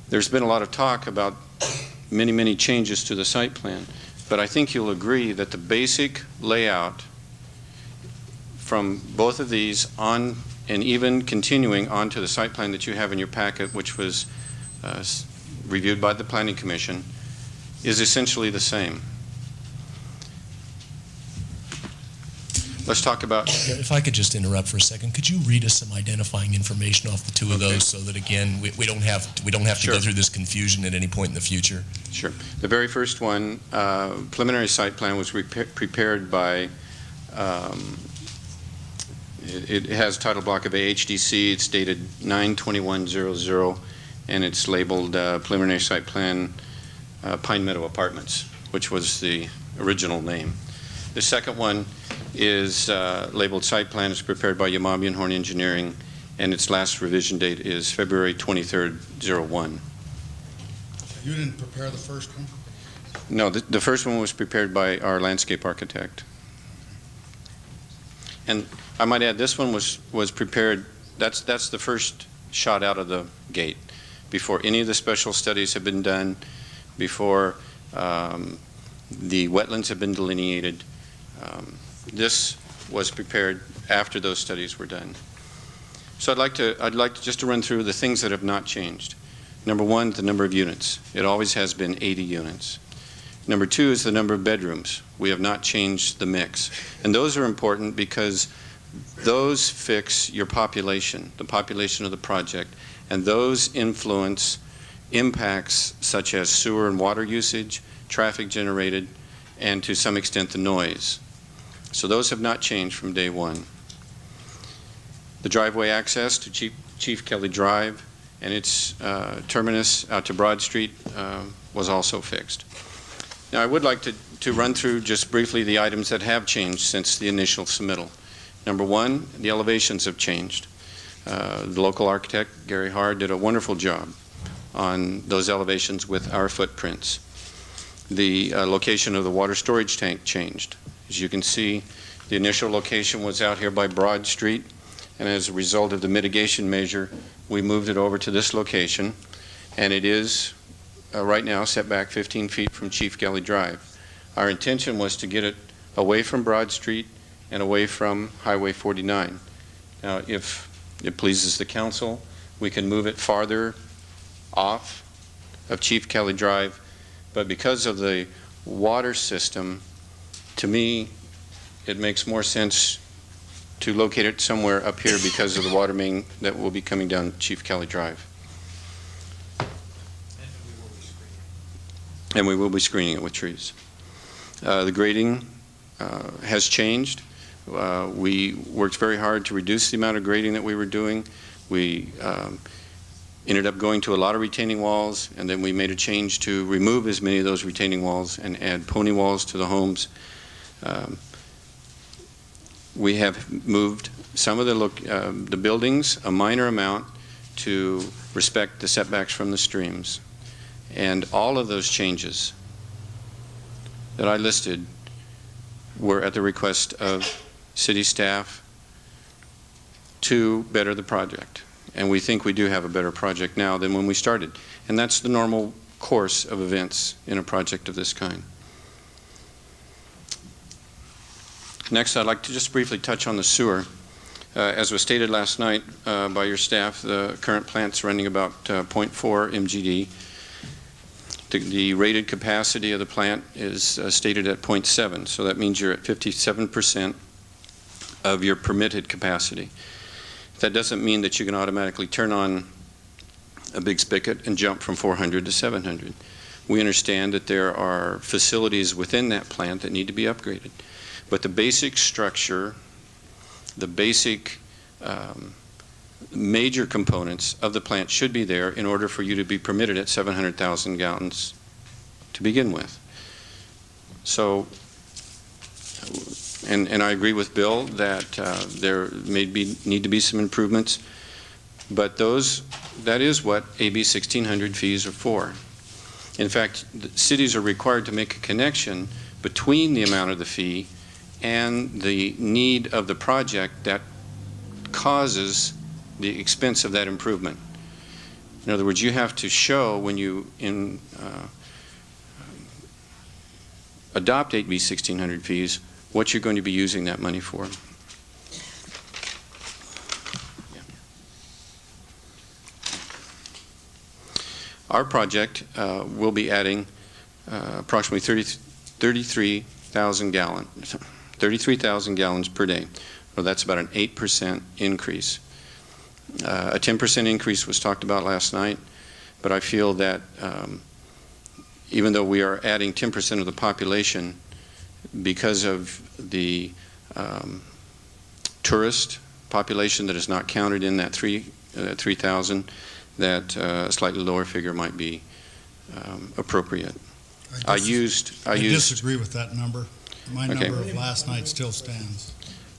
There's been a lot of talk about many, many changes to the site plan, but I think you'll agree that the basic layout from both of these on and even continuing on to the site plan that you have in your packet, which was reviewed by the Planning Commission, is essentially the same. Let's talk about... If I could just interrupt for a second, could you read us some identifying information off the two of those so that, again, we don't have to go through this confusion at any point in the future? Sure. The very first one, preliminary site plan, was prepared by It has title block of AHDC. It's dated 9/21/00, and it's labeled preliminary site plan Pine Meadow Apartments, which was the original name. The second one is labeled site plan. It's prepared by Yamabe and Horn Engineering, and its last revision date is February 23rd, 01. You didn't prepare the first one? No, the first one was prepared by our landscape architect. And I might add, this one was prepared, that's the first shot out of the gate, before any of the special studies have been done, before the wetlands have been delineated. This was prepared after those studies were done. So I'd like to just to run through the things that have not changed. Number one, the number of units. It always has been 80 units. Number two is the number of bedrooms. We have not changed the mix. And those are important because those fix your population, the population of the project, and those influence impacts such as sewer and water usage, traffic generated, and to some extent the noise. So those have not changed from day one. The driveway access to Chief Kelly Drive and its terminus out to Broad Street was also fixed. Now I would like to run through just briefly the items that have changed since the initial submittal. Number one, the elevations have changed. The local architect, Gary Hard, did a wonderful job on those elevations with our footprints. The location of the water storage tank changed. As you can see, the initial location was out here by Broad Street, and as a result of the mitigation measure, we moved it over to this location, and it is right now set back 15 feet from Chief Kelly Drive. Our intention was to get it away from Broad Street and away from Highway 49. Now, if it pleases the council, we can move it farther off of Chief Kelly Drive, but because of the water system, to me, it makes more sense to locate it somewhere up here because of the water main that will be coming down Chief Kelly Drive. And we will be screening it with trees. The grading has changed. We worked very hard to reduce the amount of grading that we were doing. We ended up going to a lot of retaining walls, and then we made a change to remove as many of those retaining walls and add pony walls to the homes. We have moved some of the buildings, a minor amount, to respect the setbacks from the streams. And all of those changes that I listed were at the request of city staff to better the project. And we think we do have a better project now than when we started. And that's the normal course of events in a project of this kind. Next, I'd like to just briefly touch on the sewer. As was stated last night by your staff, the current plant's running about 0.4 MGD. The rated capacity of the plant is stated at 0.7, so that means you're at 57% of your permitted capacity. That doesn't mean that you can automatically turn on a big spigot and jump from 400 to 700. We understand that there are facilities within that plant that need to be upgraded. But the basic structure, the basic major components of the plant should be there in order for you to be permitted at 700,000 gallons to begin with. So, and I agree with Bill that there need to be some improvements, but that is what AB 1600 fees are for. In fact, the cities are required to make a connection between the amount of the fee and the need of the project that causes the expense of that improvement. In other words, you have to show when you adopt AB 1600 fees what you're going to be using that money for. Yeah. Our project will be adding approximately 33,000 gallons per day. Well, that's about an 8% increase. A 10% increase was talked about last night, but I feel that even though we are adding 10% of the population because of the tourist population that is not counted in that 3,000, that a slightly lower figure might be appropriate. I disagree with that number. My Okay. number of last night still stands.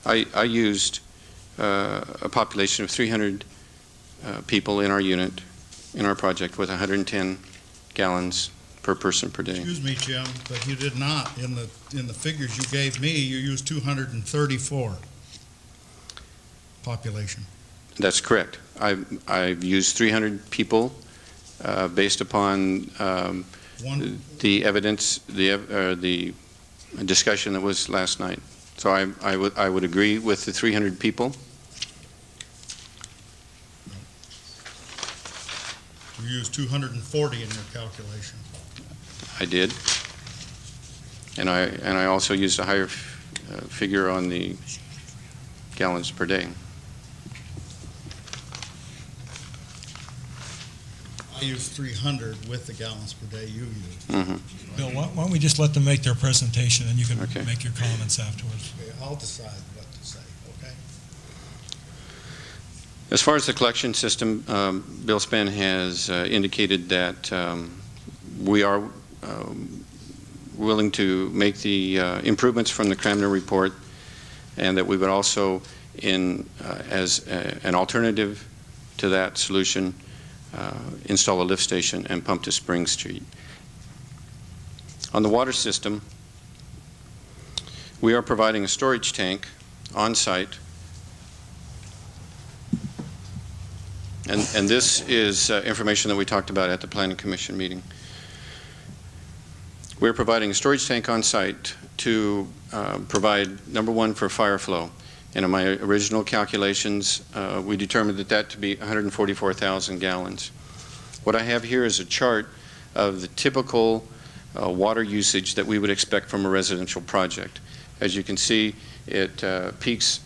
I used a population of 300 people in our unit, in our project, with 110 gallons per person per day. Excuse me, Jim, but you did not. In the figures you gave me, you used 234 population. That's correct. I've used 300 people based upon the evidence, the discussion that was last night. So I would agree with the 300 people. You used 240 in your calculation. I did. And I also used a higher figure on the gallons per day. I used 300 with the gallons per day you used. Mm-hmm. Bill, why don't we just let them make their presentation, and you can Okay. make your comments afterwards. Okay, I'll decide what to say, okay? As far as the collection system, Bill Span has indicated that we are willing to make the improvements from the Cramner report, and that we would also, as an alternative to that solution, install a lift station and pump to Spring Street. On the water system, we are providing a storage tank on site. And this is information that we talked about at the Planning Commission meeting. We're providing a storage tank on site to provide, number one, for fire flow. And in my original calculations, we determined that to be 144,000 gallons. What I have here is a chart of the typical water usage that we would expect from a residential project. As you can see, it peaks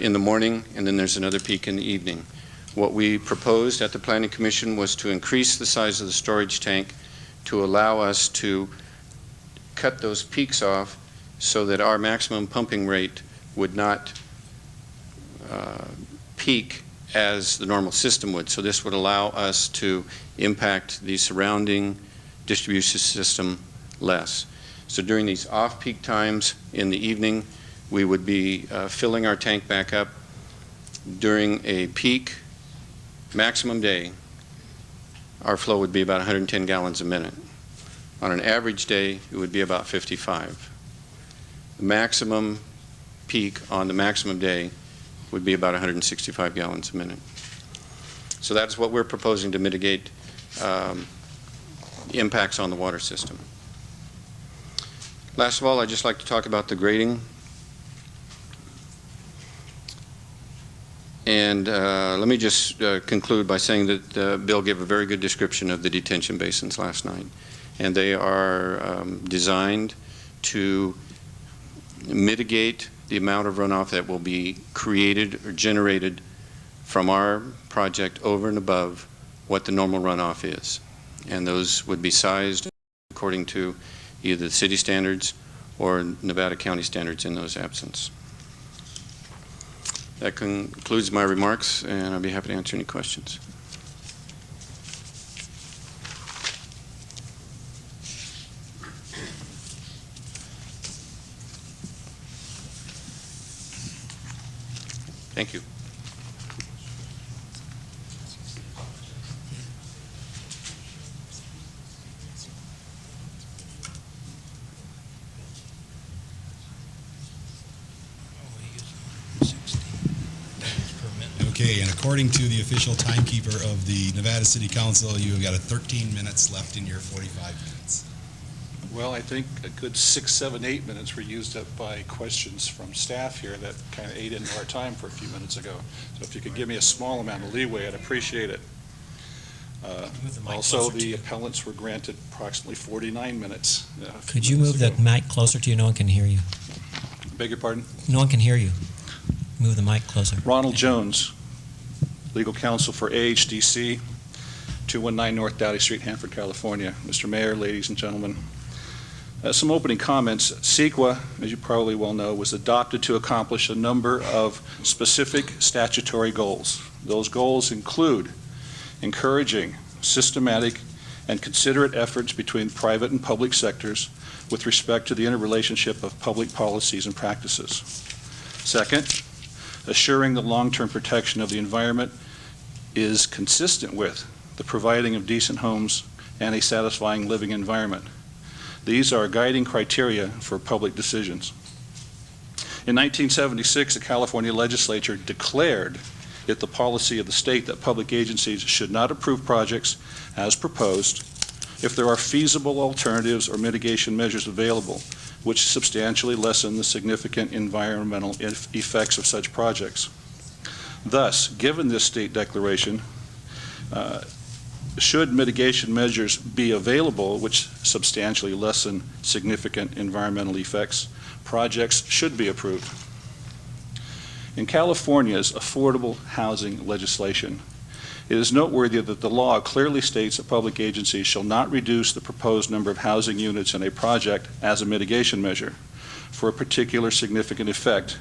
in the morning, and then there's another peak in the evening. What we proposed at the Planning Commission was to increase the size of the storage tank to allow us to cut those peaks off so that our maximum pumping rate would not peak as the normal system would. So this would allow us to impact the surrounding distribution system less. So during these off-peak times in the evening, we would be filling our tank back up. During a peak maximum day, our flow would be about 110 gallons a minute. On an average day, it would be about 55. The maximum peak on the maximum day would be about 165 gallons a minute. So that's what we're proposing to mitigate impacts on the water system. Last of all, I'd just like to talk about the grading. And let me just conclude by saying that Bill gave a very good description of the detention basins last night. And they are designed to mitigate the amount of runoff that will be created or generated from our project over and above what the normal runoff is. And those would be sized according to either the city standards or Nevada County standards in those absence. That concludes my remarks, and I'll be happy to answer any questions. Thank you. Okay, and according to the official timekeeper of the Nevada City Council, you have got 13 minutes left in your 45 minutes. Well, I think a good 6, 7, 8 minutes were used up by questions from staff here that kind of ate into our time for a few minutes ago. So if you could give me a small amount of leeway, I'd appreciate it. Also, the appellants were granted approximately 49 minutes. Could you move the mic closer to you? No one can hear you. Beg your pardon? No one can hear you. Move the mic closer. Ronald Jones, legal counsel for Some opening comments. CEQA, as you probably well know, was adopted to accomplish a number of specific statutory goals. Those goals include encouraging systematic and considerate efforts between private and public sectors with respect to the interrelationship of public policies and practices. Second, assuring the long-term protection of the environment is consistent with the providing of decent homes and a satisfying living environment. These are guiding criteria for public decisions. In 1976, the California legislature declared it the policy of the state that public agencies should not approve projects as proposed if there are feasible alternatives or mitigation measures available which substantially lessen the significant environmental effects of such projects. Thus, given this state declaration, should mitigation measures be available which substantially lessen significant environmental effects, projects should be approved. In California's affordable housing legislation, it is noteworthy that the law clearly states that public agencies shall not reduce the proposed number of housing units in a project as a mitigation measure for a particular significant effect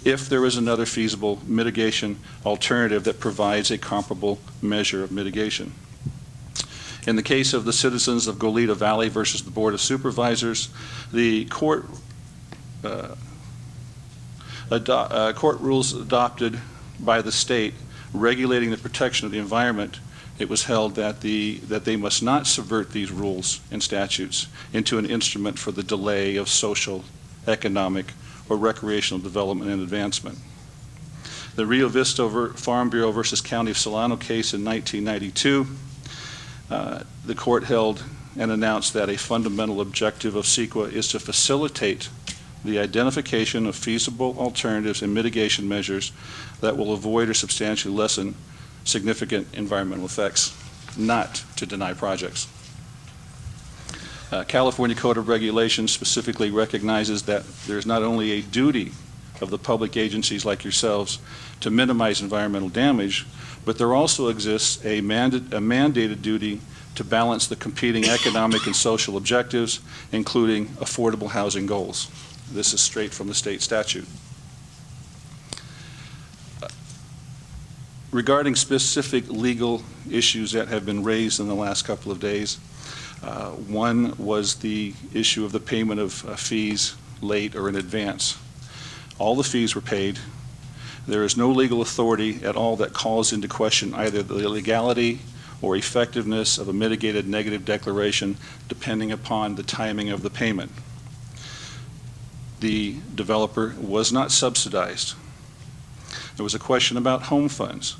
if there is another feasible mitigation alternative that provides a comparable measure of mitigation. In the case of the citizens of Goleta Valley versus the Board of Supervisors, the court rules adopted by the state regulating the protection of the environment, it was held that they must not subvert these rules and statutes into an instrument for the delay of social, economic, or recreational development and advancement. The Rio Vista Farm Bureau versus County of Solano case in 1992, the court held and announced that a fundamental objective of CEQA is to facilitate the identification of feasible alternatives and mitigation measures that will avoid or substantially lessen significant environmental effects, not to deny projects. California Code of Regulations specifically recognizes that there's not only a duty of the public agencies like yourselves to minimize environmental damage, but there also exists a mandated duty to balance the competing economic and social objectives, including affordable housing goals. This is straight from the state statute. Regarding specific legal issues that have been raised in the last couple of days, one was the issue of the payment of fees late or in advance. All the fees were paid. There is no legal authority at all that calls into question either the legality or effectiveness of a mitigated negative declaration depending upon the timing of the payment. The developer was not subsidized. There was a question about home funds.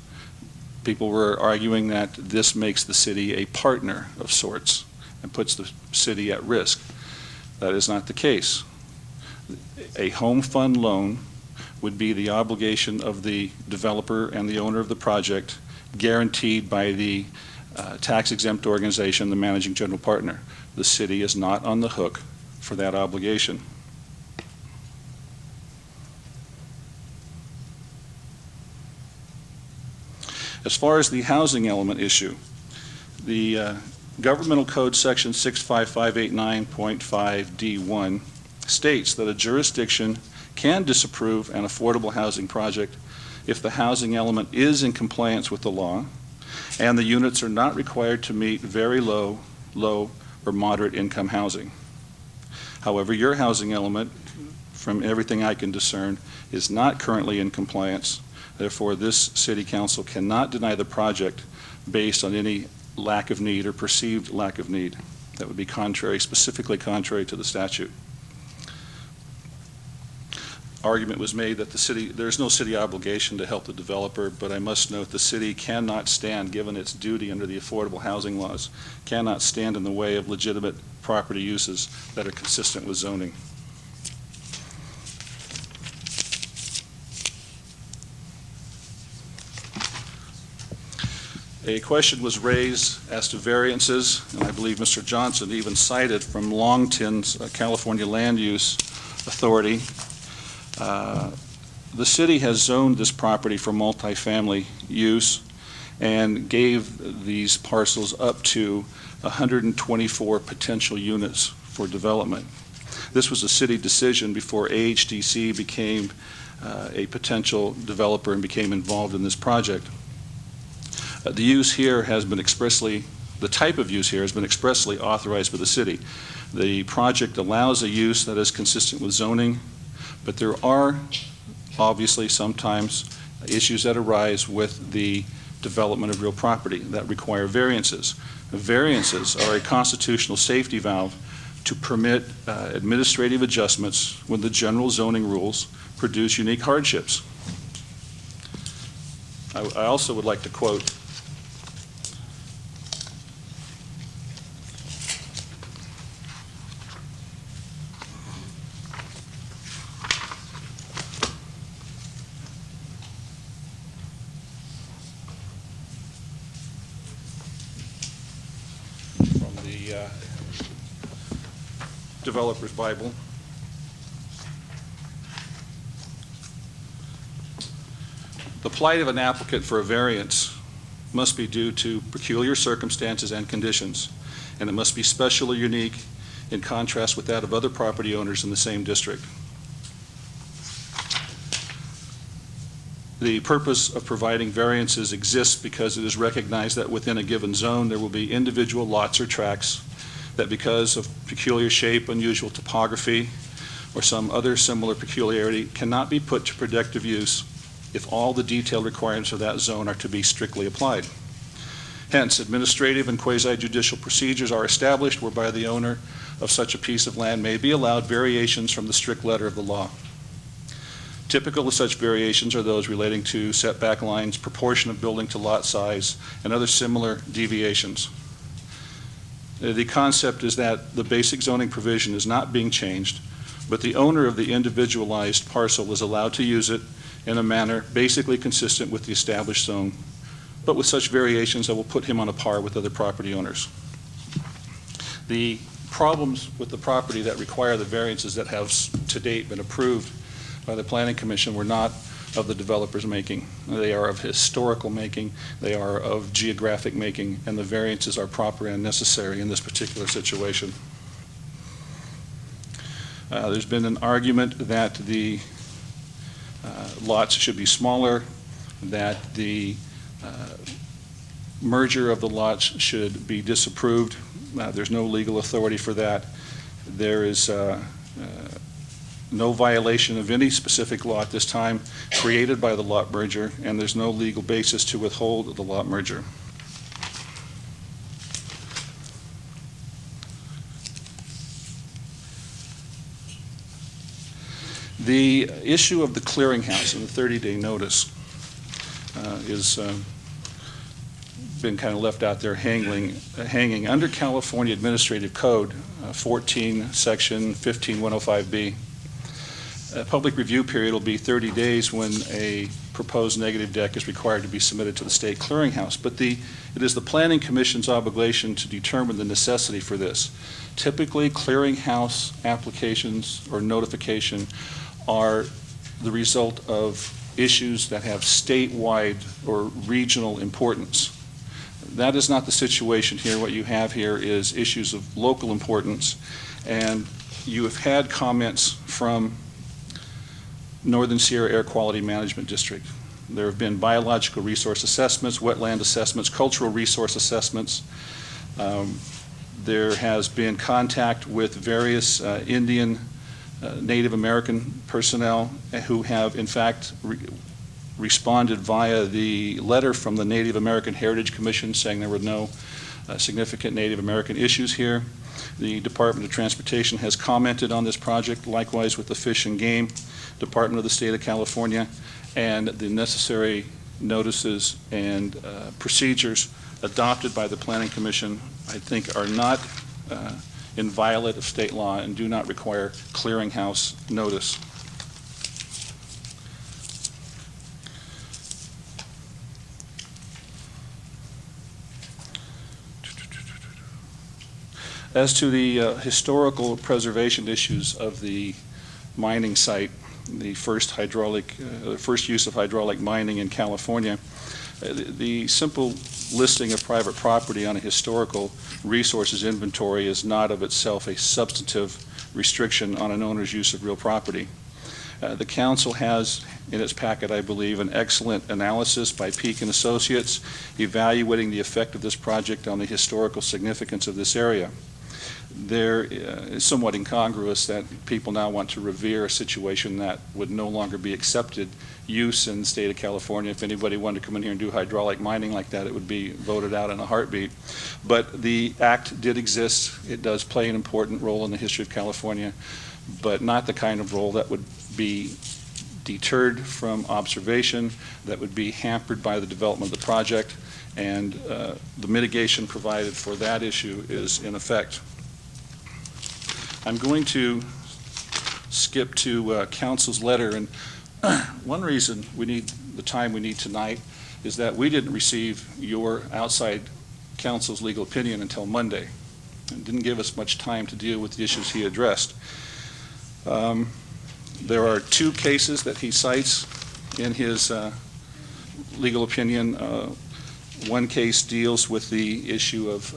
People were arguing that this makes the city a partner of sorts and puts the city at risk. That is not the case. A home fund loan would be the obligation of the developer and the owner of the project, guaranteed by the tax-exempt organization, the managing general partner. The city is not on the hook for that obligation. As far as the housing element issue, the Governmental Code Section 65589.5D1 states that a jurisdiction can disapprove an affordable housing project if the housing element is in compliance with the law and the units are not required to meet very low, or moderate income housing. However, your housing element, from everything I can discern, is not currently in compliance. Therefore, this city council cannot deny the project based on any lack of need or perceived lack of need. That would be contrary, specifically contrary to the statute. Argument was made that there's no city obligation to help the developer, but I must note the city cannot stand, given its duty under the affordable housing laws, cannot stand in the way of legitimate property uses that are consistent with zoning. A question was raised as to variances, and I believe Mr. Johnson even cited from Longton's California Land Use Authority. The city has zoned this property for multifamily use and gave these parcels up to 124 potential units for development. This was a city decision before AHDC became a potential developer and became involved in this project. The use here has been expressly, the type of use here has been expressly authorized by the city. The project allows a use that is consistent with zoning, but there are obviously sometimes issues that arise with the development of real property that require variances. Variances are a constitutional safety valve to permit administrative adjustments when the general zoning rules produce unique hardships. I also would like to quote from the Developer's Bible. The plight of an applicant for a variance must be due to peculiar circumstances and conditions, and it must be special or unique in contrast with that of other property owners in the same district. The purpose of providing variances exists because it is recognized that within a given zone there will be individual lots or tracts that, because of peculiar shape, unusual topography, or some other similar peculiarity, cannot be put to productive use if all the detailed requirements of that zone are to be strictly applied. Hence, administrative and quasi-judicial procedures are established whereby the owner of such a piece of land may be allowed variations from the strict letter of the law. Typical of such variations are those relating to setback lines, proportion of building to lot size, and other similar deviations. The concept is that the basic zoning provision is not being changed, but the owner of the individualized parcel is allowed to use it in a manner basically consistent with the established zone, but with such variations that will put him on a par with other property owners. The problems with the property that require the variances that have to date been approved by the Planning Commission were not of the developer's making. They are of historical making, they are of geographic making, and the variances are proper and necessary in this particular situation. There's been an argument that the lots should be smaller, that the merger of the lots should be disapproved. There's no legal authority for that. There is no violation of any specific law at this time created by the lot merger, and there's no legal basis to withhold the lot merger. The issue of the clearinghouse and the 30-day notice is been kind of left out there hanging. Under California Administrative Code 14, Section 15105B, a public review period will be 30 days when a proposed negative deck is required to be submitted to the state clearinghouse. But it is the Planning Commission's obligation to determine the necessity for this. Typically, clearinghouse applications or notification are the result of issues that have statewide or regional importance. That is not the situation here. What you have here is issues of local importance, and you have had comments from Northern Sierra Air Quality Management District. There have been biological resource assessments, wetland assessments, cultural resource assessments. There has been contact with various Indian, Native American personnel who have, in fact, responded via the letter from the Native American Heritage Commission saying there were no significant Native American issues here. The Department of Transportation has commented on this project, likewise with the Fish and Game Department of the State of California, and the necessary notices and procedures adopted by the Planning Commission, I think, are not in violation of state law and do not require clearinghouse notice. As to the historical preservation issues of the mining site, the first use of hydraulic mining in California, The simple listing of private property on a historical resources inventory is not of itself a substantive restriction on an owner's use of real property. The council has in its packet, I believe, an excellent analysis by Peak and Associates evaluating the effect of this project on the historical significance of this area. There is somewhat incongruous that people now want to revere a situation that would no longer be accepted use in the state of California. If anybody wanted to come in here and do hydraulic mining like that, it would be voted out in a heartbeat. But the act did exist. It does play an important role in the history of California, but not the kind of role that would be deterred from observation, that would be hampered by the development of the project, and the mitigation provided for that issue is in effect. I'm going to skip to council's letter, and one reason we need the time we need tonight is that we didn't receive your outside counsel's legal opinion until Monday, and didn't give us much time to deal with the issues he addressed. There are two cases that he cites in his legal opinion. One case deals with the issue of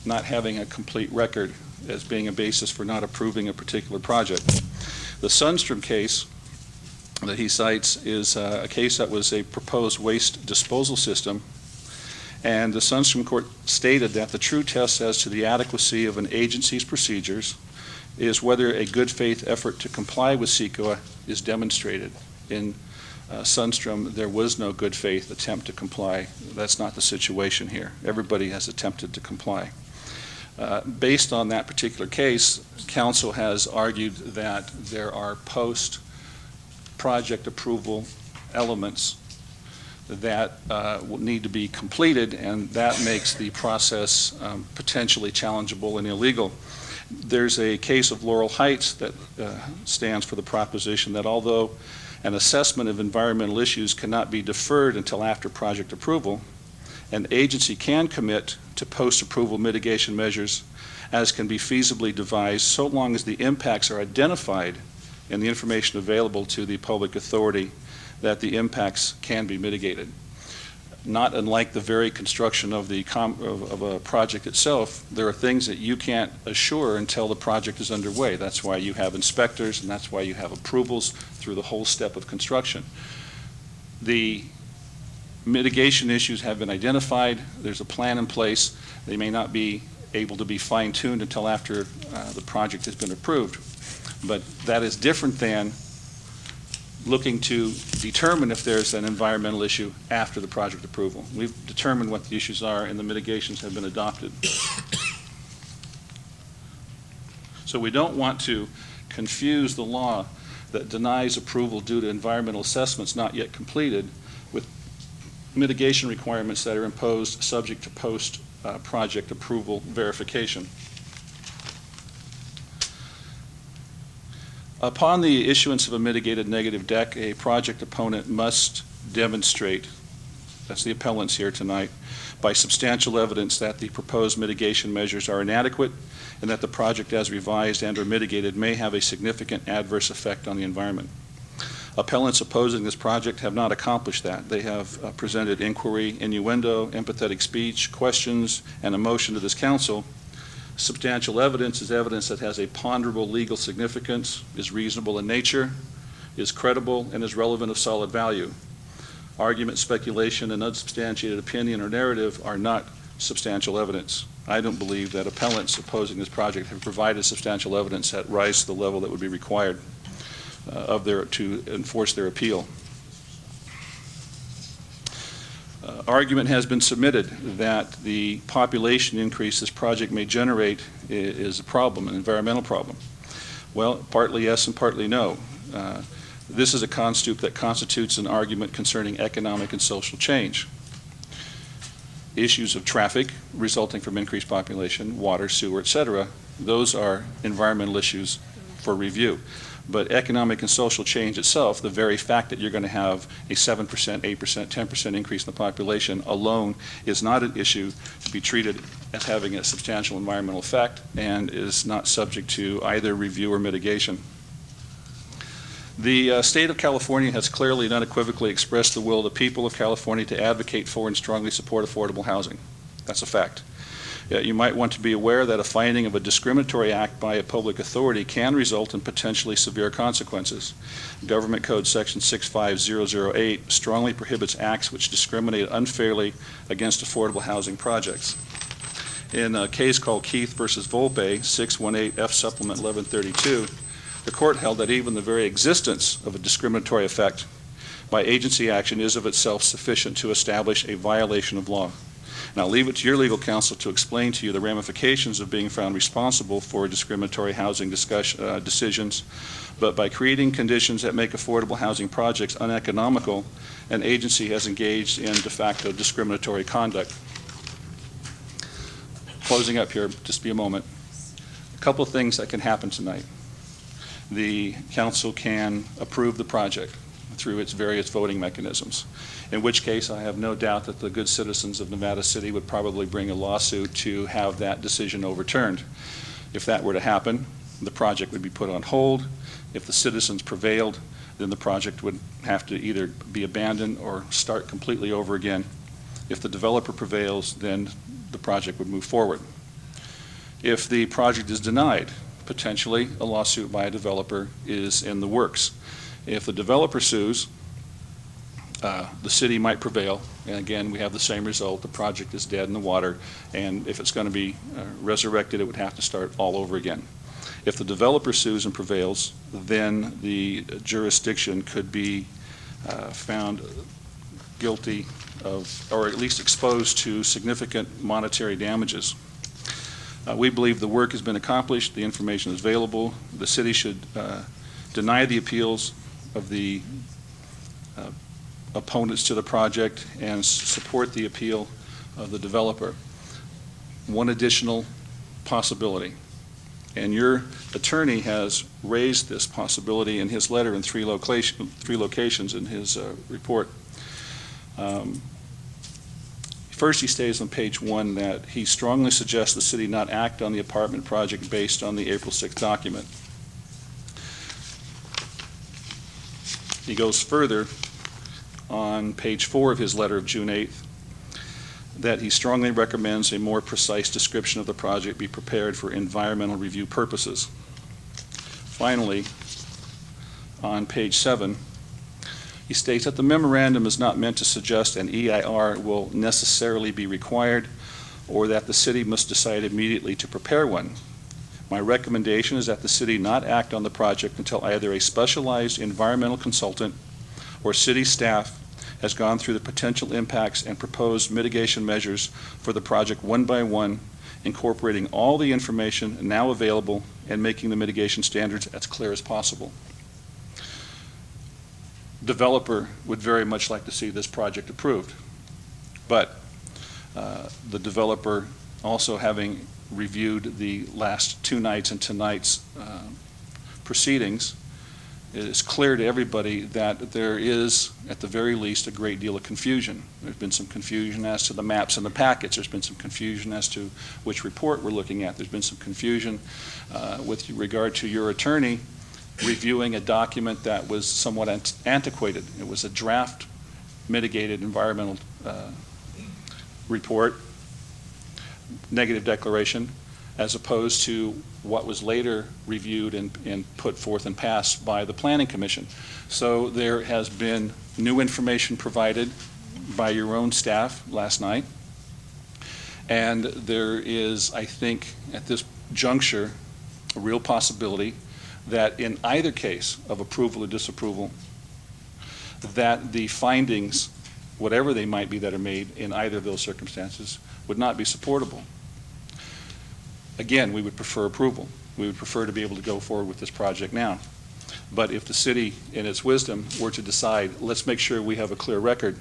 not having a complete record as being a basis for not approving a particular project. The Sundstrom case that he cites is a case that was a proposed waste disposal system, and the Sundstrom court stated that the true test as to the adequacy of an agency's procedures is whether a good faith effort to comply with CEQA is demonstrated. In Sundstrom, there was no good faith attempt to comply. That's not the situation here. Everybody has attempted to comply. Based on that particular case, council has argued that there are post-project approval elements that will need to be completed, and that makes the process potentially challengeable and illegal. There's a case of Laurel Heights that stands for the proposition that although an assessment of environmental issues cannot be deferred until after project approval, an agency can commit to post-approval mitigation measures as can be feasibly devised so long as the impacts are identified in the information available to the public authority that the impacts can be mitigated. Not unlike the very construction of a project itself, there are things that you can't assure until the project is underway. That's why you have inspectors, and that's why you have approvals through the whole step of construction. The mitigation issues have been identified. There's a plan in place. They may not be able to be fine-tuned until after the project has been approved. But that is different than looking to determine if there's an environmental issue after the project approval. We've determined what the issues are, and the mitigations have been adopted. So we don't want to confuse the law that denies approval due to environmental assessments not yet completed with mitigation requirements that are imposed subject to post-project approval verification. Upon the issuance of a mitigated negative deck, a project opponent must demonstrate, that's the appellants here tonight, by substantial evidence that the proposed mitigation measures are inadequate and that the project as revised and or mitigated may have a significant adverse effect on the environment. Appellants opposing this project have not accomplished that. They have presented inquiry, innuendo, empathetic speech, questions, and a motion to this council. Substantial evidence is evidence that has a ponderable legal significance, is reasonable in nature, is credible, and is relevant of solid value. Argument, speculation, and unsubstantiated opinion or narrative are not substantial evidence. I don't believe that appellants opposing this project have provided substantial evidence that rise to the level that would be required to enforce their appeal. Argument has been submitted that the population increase this project may generate is a problem, an environmental problem. Well, partly yes and partly no. This is a concept that constitutes an argument concerning economic and social change. Issues of traffic resulting from increased population, water, sewer, etc., those are environmental issues for review. But economic and social change itself, the very fact that you're going to have a 7%, 8%, 10% increase in the population alone is not an issue to be treated as having a substantial environmental effect and is not subject to either review or mitigation. The state of California has clearly and unequivocally expressed the will of the people of California to advocate for and strongly support affordable housing. That's a fact. You might want to be aware that a finding of a discriminatory act by a public authority can result in potentially severe consequences. Government Code Section 65008 strongly prohibits acts which discriminate unfairly against affordable housing projects. In a case called Keith versus Volpe, 618 F Supplement 1132, the court held that even the very existence of a discriminatory effect by agency action is of itself sufficient to establish a violation of law. And I'll leave it to your legal counsel to explain to you the ramifications of being found responsible for discriminatory housing decisions, but by creating conditions that make affordable housing projects uneconomical, an agency has engaged in de facto discriminatory conduct. Closing up here, just be a moment. A couple of things that can happen tonight. The council can approve the project through its various voting mechanisms, in which case I have no doubt that the good citizens of Nevada City would probably bring a lawsuit to have that decision overturned. If that were to happen, the project would be put on hold. If the citizens prevailed, then the project would have to either be abandoned or start completely over again. If the developer prevails, then the project would move forward. If the project is denied, potentially a lawsuit by a developer is in the works. If the developer sues, the city might prevail, and again, we have the same result. The project is dead in the water, and if it's going to be resurrected, it would have to start all over again. If the developer sues and prevails, then the jurisdiction could be found guilty of, or at least exposed to significant monetary damages. We believe the work has been accomplished, the information is available. The city should deny the appeals of the opponents to the project and support the appeal of the developer. One additional possibility, and your attorney has raised this possibility in his letter in three locations in his report. First, he states on page 1 that he strongly suggests the city not act on the apartment project based on the April 6th document. He goes further on page 4 of his letter of June 8th that he strongly recommends a more precise description of the project be prepared for environmental review purposes. Finally, on page 7, he states that the memorandum is not meant to suggest an EIR will necessarily be required or that the city must decide immediately to prepare one. My recommendation is that the city not act on the project until either a specialized environmental consultant or city staff has gone through the potential impacts and proposed mitigation measures for the project one by one, incorporating all the information now available and making the mitigation standards as clear as possible. Developer would very much like to see this project approved, but the developer, also having reviewed the last 2 nights and tonight's proceedings, it is clear to everybody that there is, at the very least, a great deal of confusion. There's been some confusion as to the maps and the packets. There's been some confusion as to which report we're looking at. There's been some confusion with regard to your attorney reviewing a document that was somewhat antiquated. It was a draft mitigated environmental report, negative declaration, as opposed to what was later reviewed and put forth and passed by the Planning Commission. So there has been new information provided by your own staff last night, and there is, I think, at this juncture, a real possibility that in either case of approval or disapproval, that the findings, whatever they might be that are made in either of those circumstances, would not be supportable. Again, we would prefer approval. We would prefer to be able to go forward with this project now. But if the city, in its wisdom, were to decide, let's make sure we have a clear record,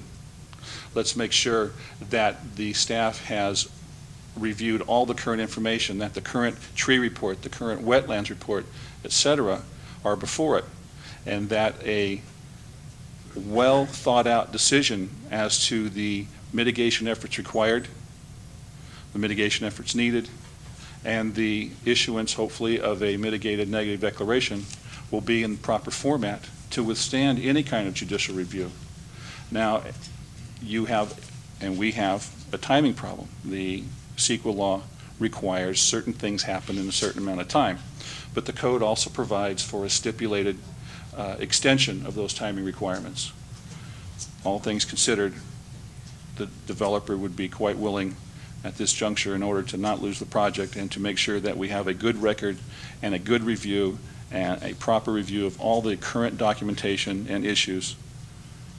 let's make sure that the staff has reviewed all the current information, that the current tree report, the current wetlands report, etc., are before it, and that a well thought out decision as to the mitigation efforts required, the mitigation efforts needed, and the issuance, hopefully, of a mitigated negative declaration will be in the proper format to withstand any kind of judicial review. Now, you have, and we have, a timing problem. The CEQA law requires certain things happen in a certain amount of time, but the code also provides for a stipulated extension of those timing requirements. All things considered, the developer would be quite willing at this juncture, in order to not lose the project and to make sure that we have a good record and a good review and a proper review of all the current documentation and issues,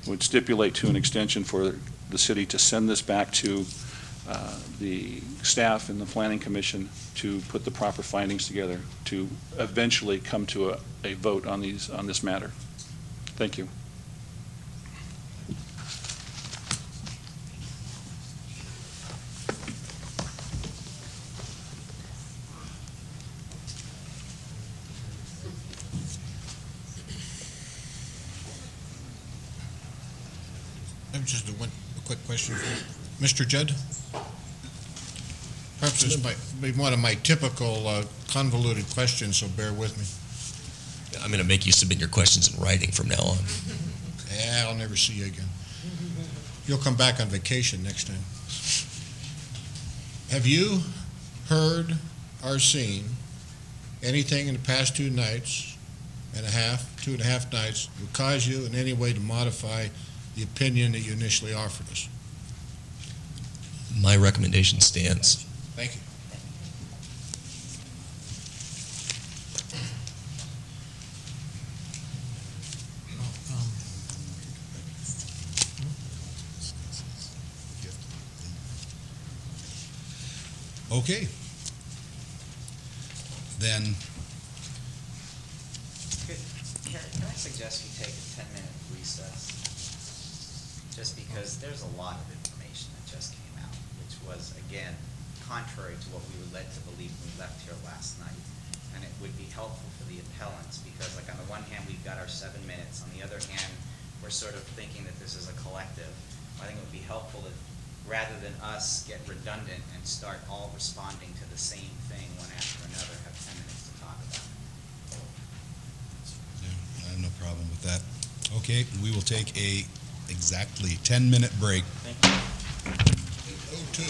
would stipulate to an extension for the city to send this back to the staff and the Planning Commission to put the proper findings together to eventually come to a vote on this matter. Thank you. Just a quick question. Mr. Judd? Perhaps this might be one of my typical convoluted questions, so bear with me. I'm going to make you submit your questions in writing from now on. Yeah, I'll never see you again. You'll come back on vacation next time. Have you heard or seen anything in the past 2.5 nights that would cause you in any way to modify the opinion that you initially offered us? My recommendation stands. Thank you. Okay. Then, Can I suggest we take a 10-minute recess? Just because there's a lot of information that just came out, which was, again, contrary to what we were led to believe when we left here last night. And it would be helpful for the appellants, because like on the one hand, we've got our 7 minutes. On the other hand, we're sort of thinking that this is a collective. I think it would be helpful if, rather than us get redundant and start all responding to the same thing one after another, have 10 minutes to talk about it. I have no problem with that. Okay, we will take a exactly 10-minute break. Thank you. Oh, two.